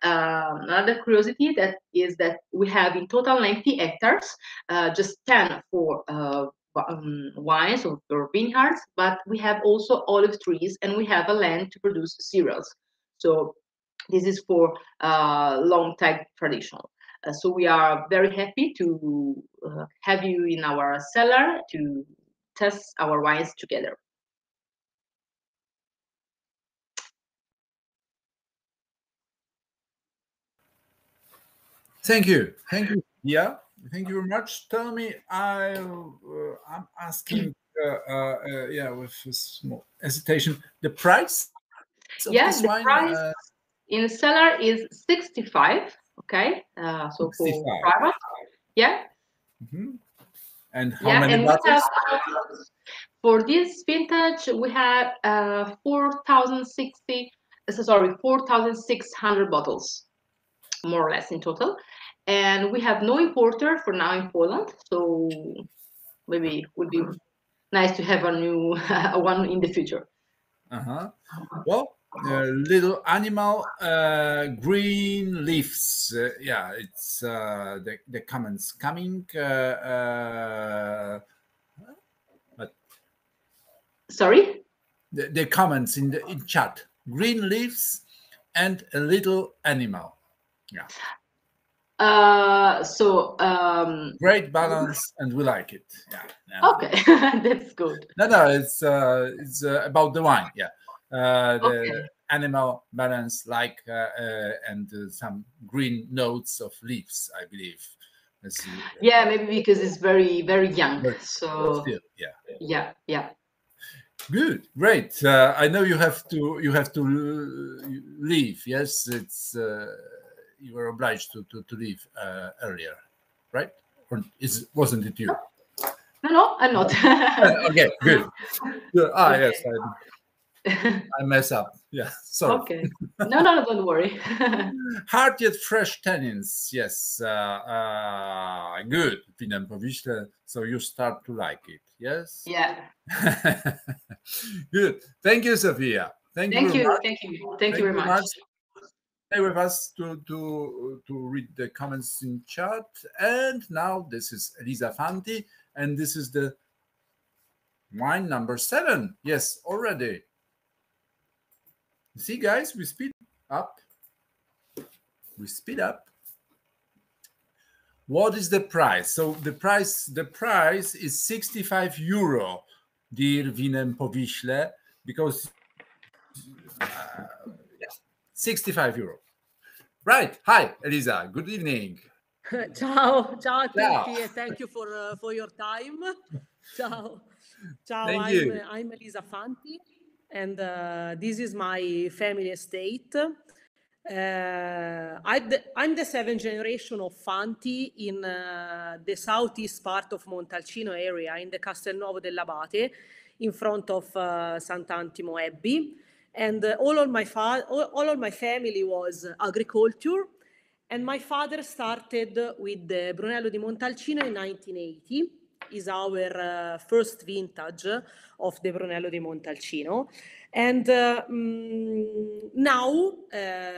another curiosity that is that we have in total 90 hectares, just 10 for wines or vineyards, but we have also olive trees, and we have a land to produce cereals. So this is for long time traditional. So we are very happy to have you in our cellar to test our wines together. Thank you. Yeah, thank you very much. Tell me, I'm asking, with a small hesitation, the price of this the wine? Price in cellar is 65. Okay, so 65. For private, yeah. Mm-hmm. And how many bottles? For this vintage, we have 4,600 bottles, more or less in total. And we have no importer for now in Poland, so maybe it would be nice to have a new one in the future. Well, little animal, green leaves. Yeah, it's the comments coming. But sorry, the comments in chat. Green leaves and a little animal. Yeah. Great balance, and we like it. Yeah. Okay, that's good. No, it's about the wine. Yeah. The animal balance, and some green notes of leaves, I believe. Yeah, maybe because it's very, very young. So still, yeah. Good, great. I know you have to leave. Yes, it's you were obliged to leave earlier, right? Or wasn't it you? No, no, I'm not. Okay, good. Okay. Yes, I mess up. Yeah, sorry. Okay. No, don't worry. Hard yet fresh tannins. Yes, good. Vinem Powiśle. So you start to like it. Yes. Yeah. Good. Thank you, Sophia. Thank you very much. Thank you very much. Stay with us to read the comments in chat. And now this is Elisa Fanti, and this is the wine number 7. Yes, already. See, guys, we speed up. We speed up. What is the price? So the price is 65 euro, dear Winem Powiśle, because 65 euro. Right. Hi, Elisa. Good evening. Ciao a tutti, and thank you for your time. Ciao. Thank you. I'm Elisa Fanti, and this is my family estate. I'm the 7th generation of Fanti in the southeast part of Montalcino area, in the Castelnuovo dell'Abate, in front of Sant'Antimo Abbey. And all of my family was agriculture. And my father started with the Brunello di Montalcino in 1980. Is our first vintage of the Brunello di Montalcino. And now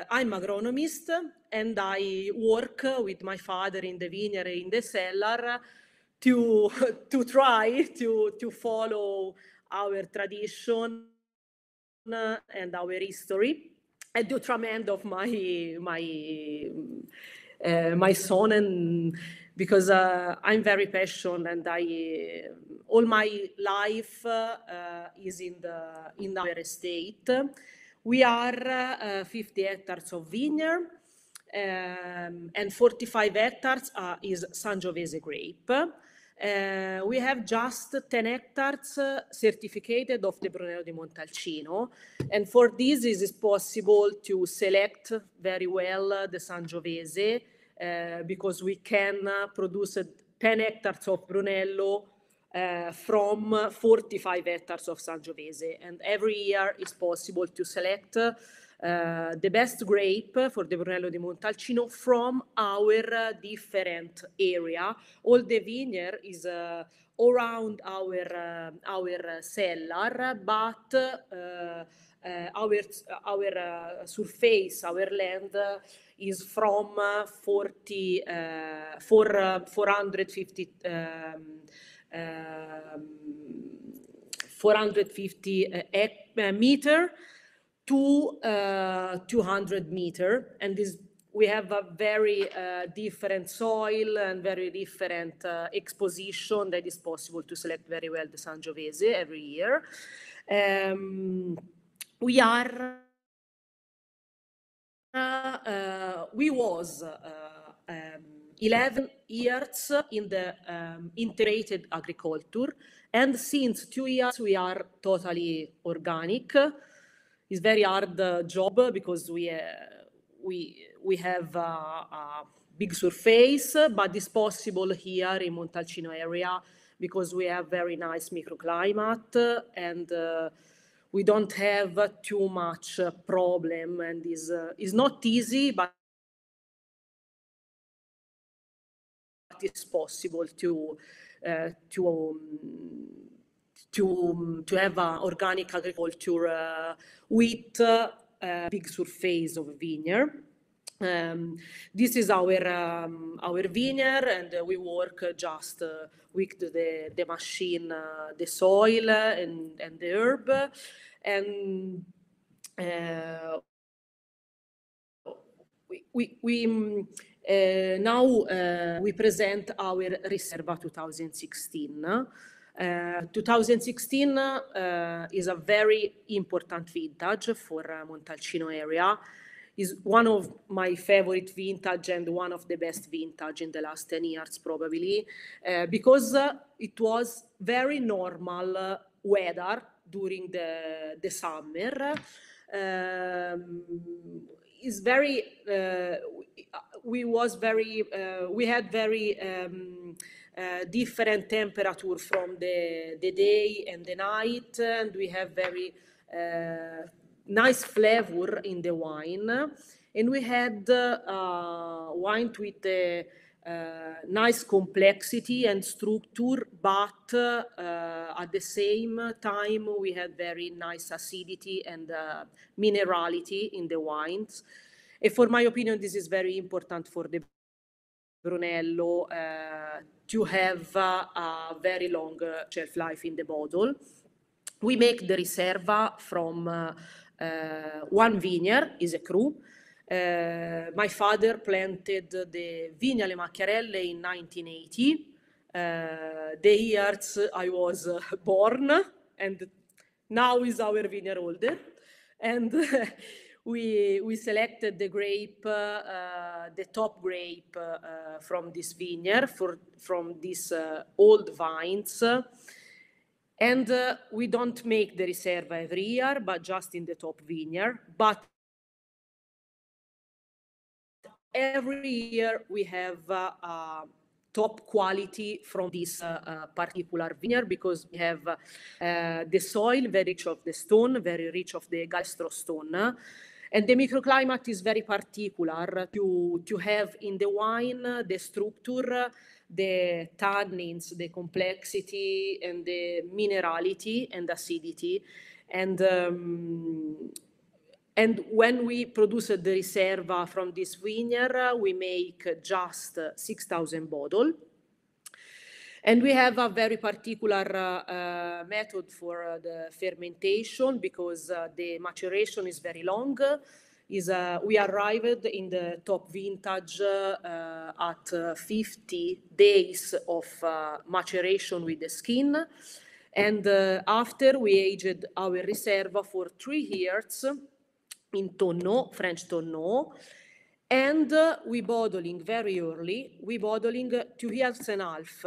I'm agronomist, and I work with my father in the vineyard, in the cellar, to try to follow our tradition and our history at the detriment of my son, and because I'm very passionate, and all my life is in our estate. We are 50 hectares of vineyard, and 45 hectares is Sangiovese grape. We have just 10 hectares certificated of the Brunello di Montalcino, and for this it is possible to select very well the Sangiovese, because we can produce 10 hectares of Brunello from 45 hectares of Sangiovese, and every year is possible to select the best grape for the Brunello di Montalcino from our different area. All the vineyard is around our cellar, but our surface, our land is from 450 meter to 200 meter, and we have a very different soil and very different exposition that is possible to select very well the Sangiovese every year. We was 11 years in the integrated agriculture, and since 2 years we are totally organic. It's very hard job because we have a big surface, but it's possible here in Montalcino area because we have very nice microclimate, and we don't have too much problem, and is not easy, but it's possible to have organic agriculture with big surface of vineyard. This is our vineyard, and we work just with the machine, the soil and the herb, and now we present our Riserva 2016. 2016 is a very important vintage for Montalcino area. Is one of my favorite vintage and one of the best vintage in the last 10 years probably, because it was very normal weather during the summer. Is very we had very different temperature from the day and the night, and we have very nice flavor in the wine. And we had wine with a nice complexity and structure, but at the same time we had very nice acidity and minerality in the wines. And for my opinion, this is very important for the Brunello to have a very long shelf life in the bottle. We make the Riserva from one vineyard, is a cru. My father planted the Vigna Le Macchiarelle in 1980, the years I was born, and now is our vineyard holder. And we selected the grape, the top grape from this vineyard, from these old vines. And we don't make the Riserva every year, but just in the top vineyard. But every year we have top quality from this particular vineyard, because we have the soil very rich of the stone, very rich of the galestro stone. And the microclimate is very particular to have in the wine the structure, the tannins, the complexity, and the minerality and acidity. And when we produce the Riserva from this vineyard, we make just 6,000 bottles. And we have a very particular method for the fermentation, because the maturation is very long. We arrived in the top vintage at 50 days of maturation with the skin. And after we aged our Riserva for 3 years in tonneau, French tonneau, and we bottling very early. We bottling 2 years and a half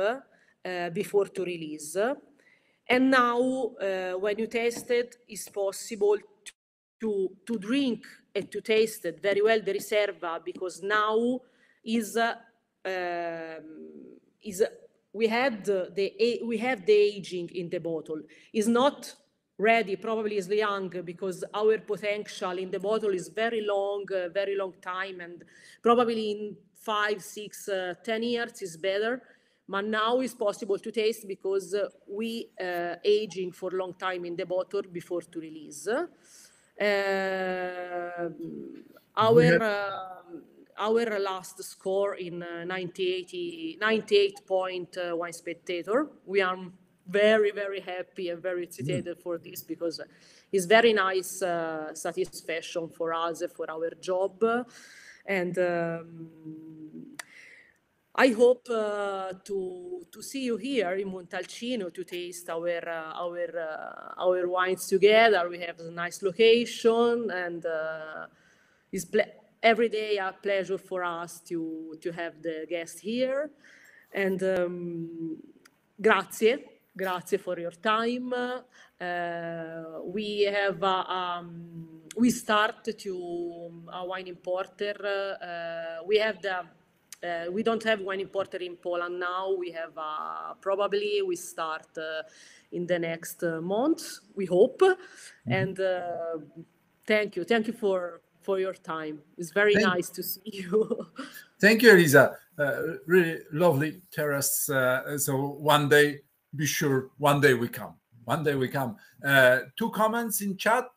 before to release. And now, when you taste it, it's possible to drink and to taste it very well the Riserva, because now we have the aging in the bottle. It's not ready, probably is young, because our potential in the bottle is very long time, and probably in 5, 6, 10 years is better. But now it's possible to taste, because we aging for a long time in the bottle before to release. Our last score in 98 point Wine Spectator. We are very, very happy and very excited for this, because it's very nice satisfaction for us, for our job. And I hope to see you here in Montalcino to taste our wines together. We have a nice location, and it's every day a pleasure for us to have the guests here. And grazie for your time. We have we start to a wine importer. We don't have wine importer in Poland now. We have probably we start in the next month, we hope. And thank you for your time. It's very nice to see you. Thank you, Elisa. Really lovely terrace. So one day, be sure, one day we come. One day we come. 2 comments in chat.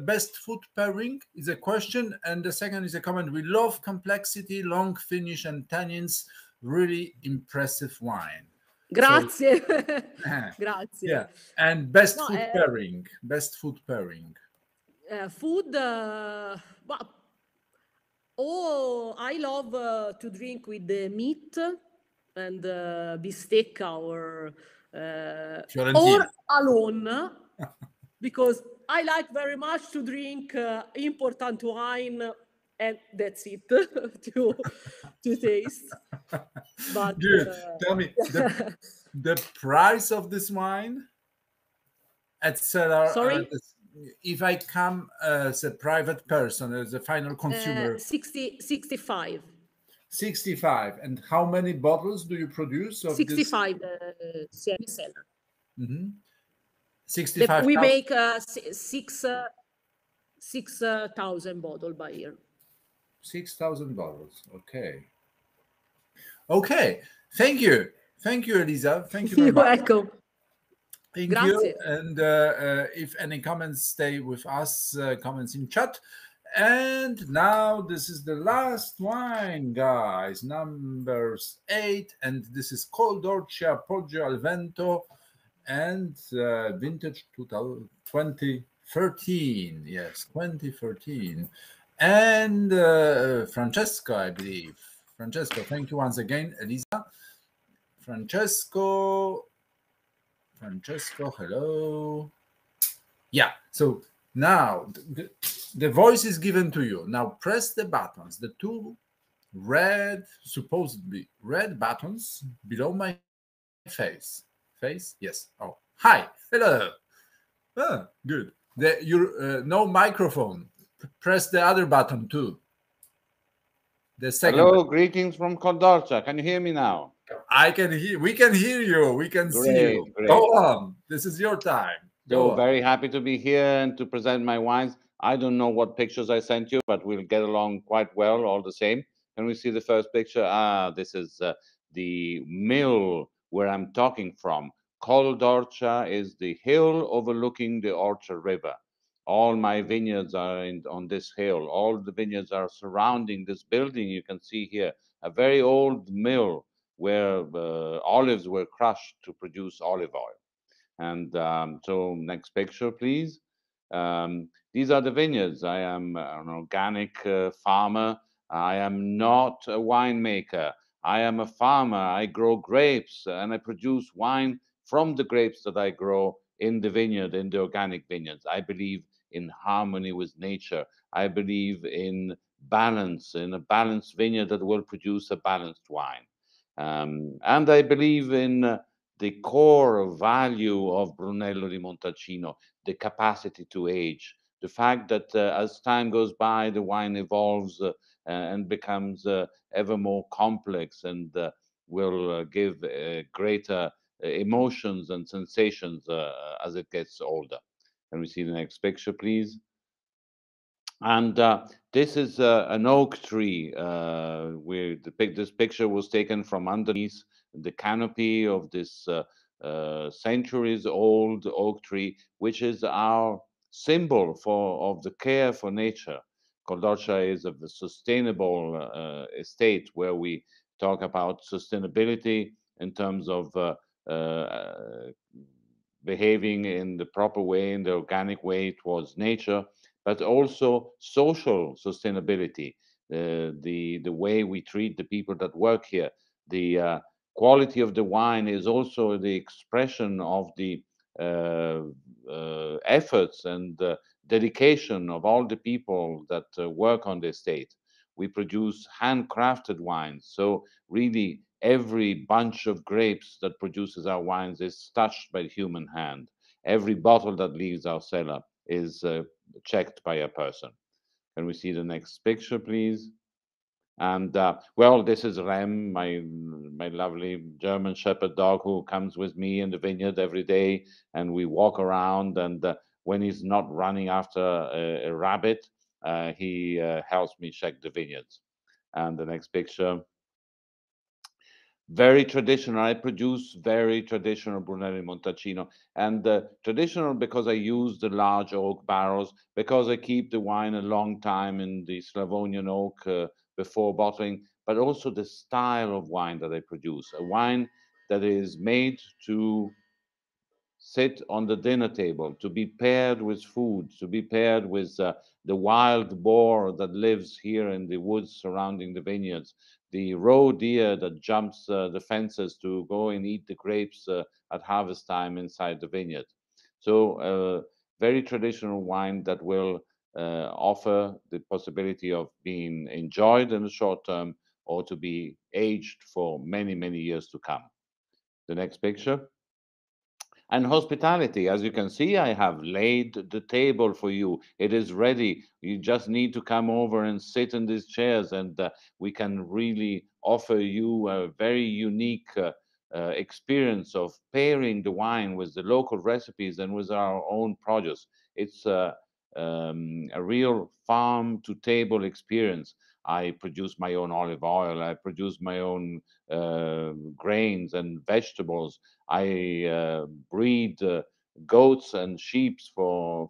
Best food pairing is a question, and the second is a comment. We love complexity, long finish, and tannins. Really impressive wine. Grazie. So, Grazie. Yeah. And best food pairing. Best food pairing. Food. I love to drink with the meat and bistecca or alone, because I like very much to drink important wine, and that's it to taste. But tell me the price of this wine at cellar. Sorry? If I come as a private person, as a final consumer, 65. 65. And how many bottles do you produce of 65 seller. Mm-hmm. 65. We make 6,000 bottles by year. 6,000 bottles. Okay. Okay. Thank you. Thank you, Elisa. Thank you very You're much. welcome. Thank Grazie. you. And if any comments, stay with us, comments in chat. And now this is the last wine, guys, numbers 8. And this is Coldorcia Poggio al Vento and vintage 2013. Yes, 2013. And Francesco, I believe. Francesco, thank you once again, Elisa. Francesco, hello. Yeah, so now the voice is given to you. Now press the buttons, the two red, supposedly red buttons below my face. Face? Yes. Oh, hi. Hello. Ah, good. No microphone. Press the other button too. The second. Hello, greetings from Coldorcia. Can you hear me now? I can hear. We can hear you. We can see you. Great. Go on. This is your time. So very happy to be here and to present my wines. I don't know what pictures I sent you, but we'll get along quite well all the same. Can we see the first picture? This is the mill where I'm talking from. Coldorcia is the hill overlooking the Orcia River. All my vineyards are on this hill. All the vineyards are surrounding this building. You can see here a very old mill where olives were crushed to produce olive oil. And so next picture, please. These are the vineyards. I am an organic farmer. I am not a winemaker. I am a farmer. I grow grapes and I produce wine from the grapes that I grow in the vineyard, in the organic vineyards. I believe in harmony with nature. I believe in balance, in a balanced vineyard that will produce a balanced wine. And I believe in the core value of Brunello di Montalcino, the capacity to age, the fact that as time goes by, the wine evolves and becomes ever more complex and will give greater emotions and sensations as it gets older. Can we see the next picture, please? And this is an oak tree. Where this picture was taken from underneath the canopy of this centuries-old oak tree, which is our symbol of the care for nature. Coldorcia is a sustainable estate where we talk about sustainability in terms of behaving in the proper way, in the organic way towards nature, but also social sustainability, the way we treat the people that work here. The quality of the wine is also the expression of the efforts and dedication of all the people that work on the estate. We produce handcrafted wines, so really every bunch of grapes that produces our wines is touched by the human hand. Every bottle that leaves our cellar is checked by a person. Can we see the next picture, please? And well, this is Rem, my lovely German Shepherd dog, who comes with me in the vineyard every day, and we walk around. And when he's not running after a rabbit, he helps me check the vineyards. And the next picture. Very traditional. I produce very traditional Brunello Montalcino, and traditional because I use the large oak barrels, because I keep the wine a long time in the Slavonian oak before bottling, but also the style of wine that I produce. A wine that is made to sit on the dinner table, to be paired with food, to be paired with the wild boar that lives here in the woods surrounding the vineyards, the roe deer that jumps the fences to go and eat the grapes at harvest time inside the vineyard. So, very traditional wine that will offer the possibility of being enjoyed in the short term or to be aged for many, many years to come. The next picture. And hospitality, as you can see, I have laid the table for you. It is ready. You just need to come over and sit in these chairs, and we can really offer you a very unique experience of pairing the wine with the local recipes and with our own produce. It's a real farm to table experience. I produce my own olive oil. I produce my own grains and vegetables. I breed goats and sheep for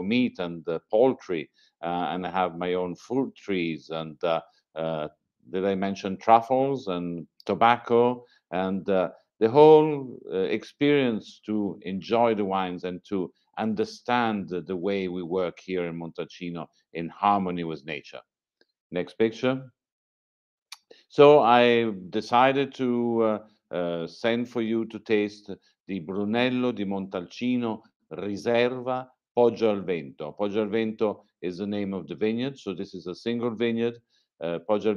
meat and poultry, and I have my own fruit trees. And did I mention truffles and tobacco and the whole experience to enjoy the wines and to understand the way we work here in Montalcino in harmony with nature. Next picture. So I decided to send for you to taste the Brunello di Montalcino Riserva Poggio al Vento. Poggio al Vento is the name of the vineyard, so this is a single vineyard. Poggio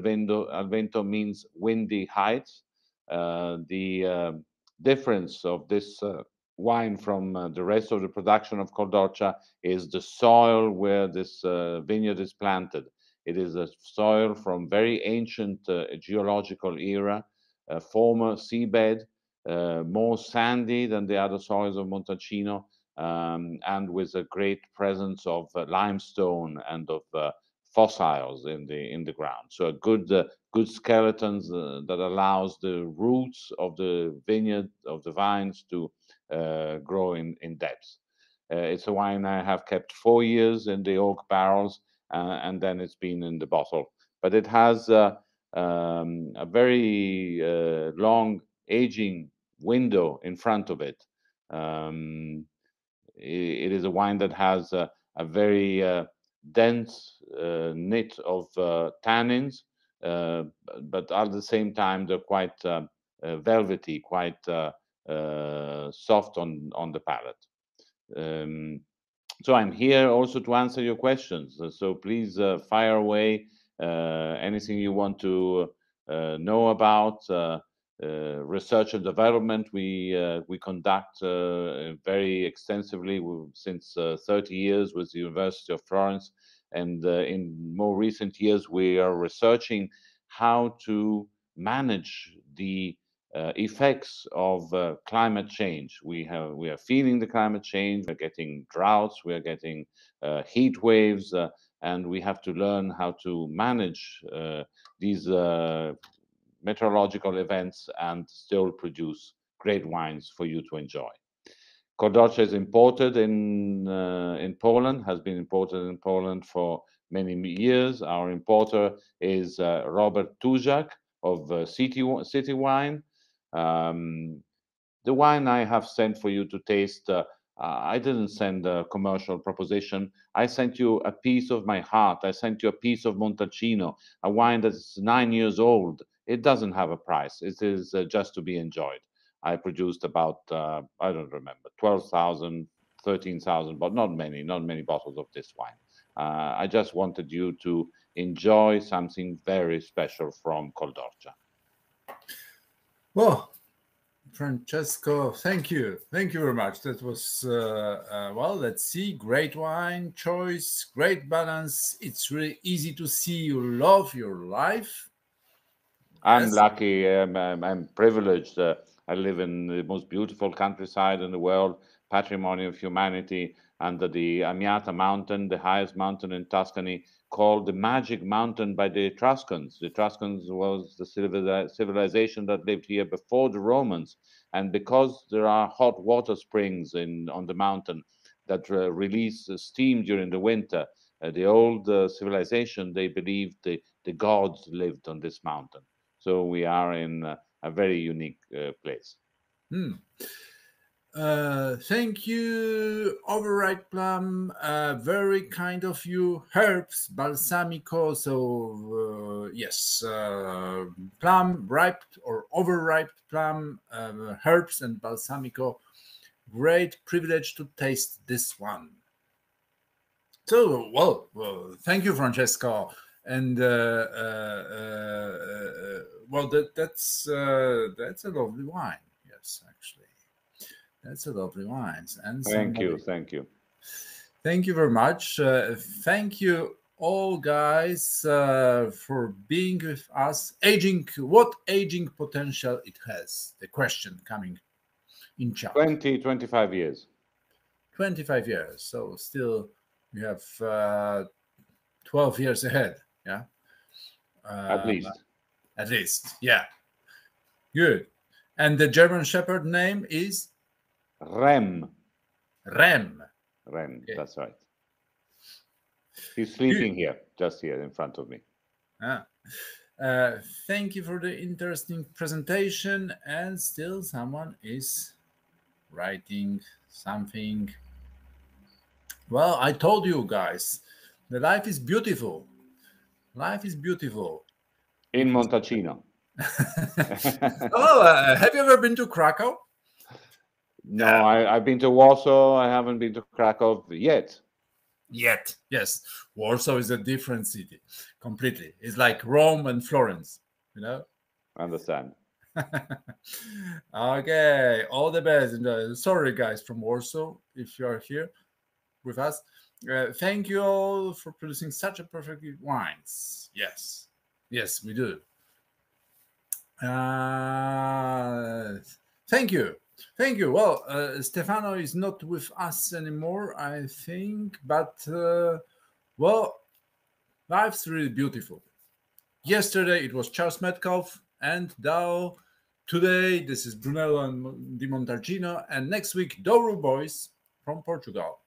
al Vento means windy heights. The difference of this wine from the rest of the production of Cordoccia is the soil where this vineyard is planted. It is a soil from very ancient geological era, former seabed, more sandy than the other soils of Montalcino, and with a great presence of limestone and of fossils in the ground. So a good skeletons that allows the roots of the vineyard of the vines to grow in depth. It's a wine I have kept 4 years in the oak barrels, and then it's been in the bottle. But it has a very long aging window in front of it. It is a wine that has a very dense knit of tannins, but at the same time they're quite velvety, quite soft on the palate. So I'm here also to answer your questions. So please fire away anything you want to know about. Research and development we conduct very extensively since 30 years with the University of Florence, and in more recent years we are researching how to manage the effects of climate change. We are feeling the climate change. We're getting droughts. We are getting heat waves, and we have to learn how to manage these meteorological events and still produce great wines for you to enjoy. Cordoccia is imported in Poland. Has been imported in Poland for many years. Our importer is Robert Tuzak of City Wine. The wine I have sent for you to taste, I didn't send a commercial proposition. I sent you a piece of my heart. I sent you a piece of Montalcino, a wine that is 9 years old. It doesn't have a price. It is just to be enjoyed. I produced about, I don't remember, 12,000, 13,000, but not many bottles of this wine. I just wanted you to enjoy something very special from Cordoccia. Well, Francesco, thank you very much. That was well, let's see, great wine choice, great balance. It's really easy to see you love your life. I'm lucky. I'm privileged. I live in the most beautiful countryside in the world, patrimony of humanity, under the Amiata mountain, the highest mountain in Tuscany, called the Magic Mountain by the Etruscans. The Etruscans was the civilization that lived here before the Romans, and because there are hot water springs on the mountain that release steam during the winter, the old civilization, they believed the gods lived on this mountain. So we are in a very unique place. Thank you, overripe plum. Very kind of you. Herbs, balsamico. So yes, plum, ripe or overripe plum, herbs and balsamico. Great privilege to taste this one. So well, thank you, Francesco. And well, that's a lovely wine. Yes, actually. That's a lovely wines. And Thank you. somebody- Thank you. Thank you very much. Thank you all, guys, for being with us. What aging potential it has? The question coming in chat. 25 years. 25 years. So still we have 12 years ahead. Yeah. At least. At least. Yeah. Good. And the German Shepherd name is? Rem. Rem. Rem, Okay. that's right. He's sleeping here, just here in front of me. Thank you for the interesting presentation. And still someone is writing something. Well, I told you guys, the life is beautiful. Life is beautiful. In Montalcino. Oh, have you ever been to Krakow? No, I've been to Warsaw. I haven't been to Krakow yet. Yet, yes. Warsaw is a different city, completely. It's like Rome and Florence, you know? Understand. Okay, all the best. And, sorry, guys from Warsaw, if you are here with us. Thank you all for producing such a perfect wines. Yes, yes, we do. Thank you. Thank you. Well, Stefano is not with us anymore, I think, but well, life's really beautiful. Yesterday it was Charles Metcalf and Dao. Today this is Brunello and Di Montalcino, and next week Douro boys from Portugal.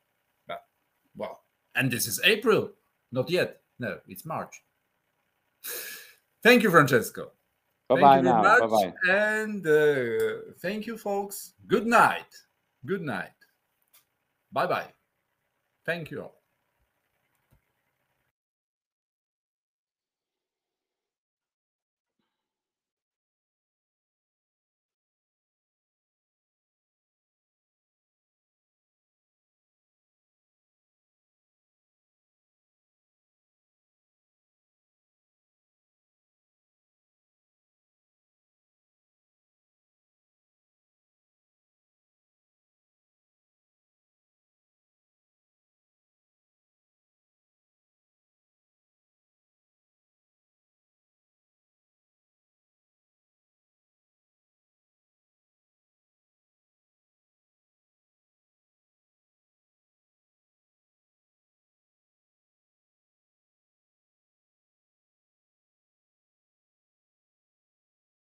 Well, and this is April. Not yet. No, it's March. Thank you, Francesco. Bye-bye Thank you very now. much. Bye-bye. And thank you, folks. Good night. Good night. Bye-bye. Thank you all.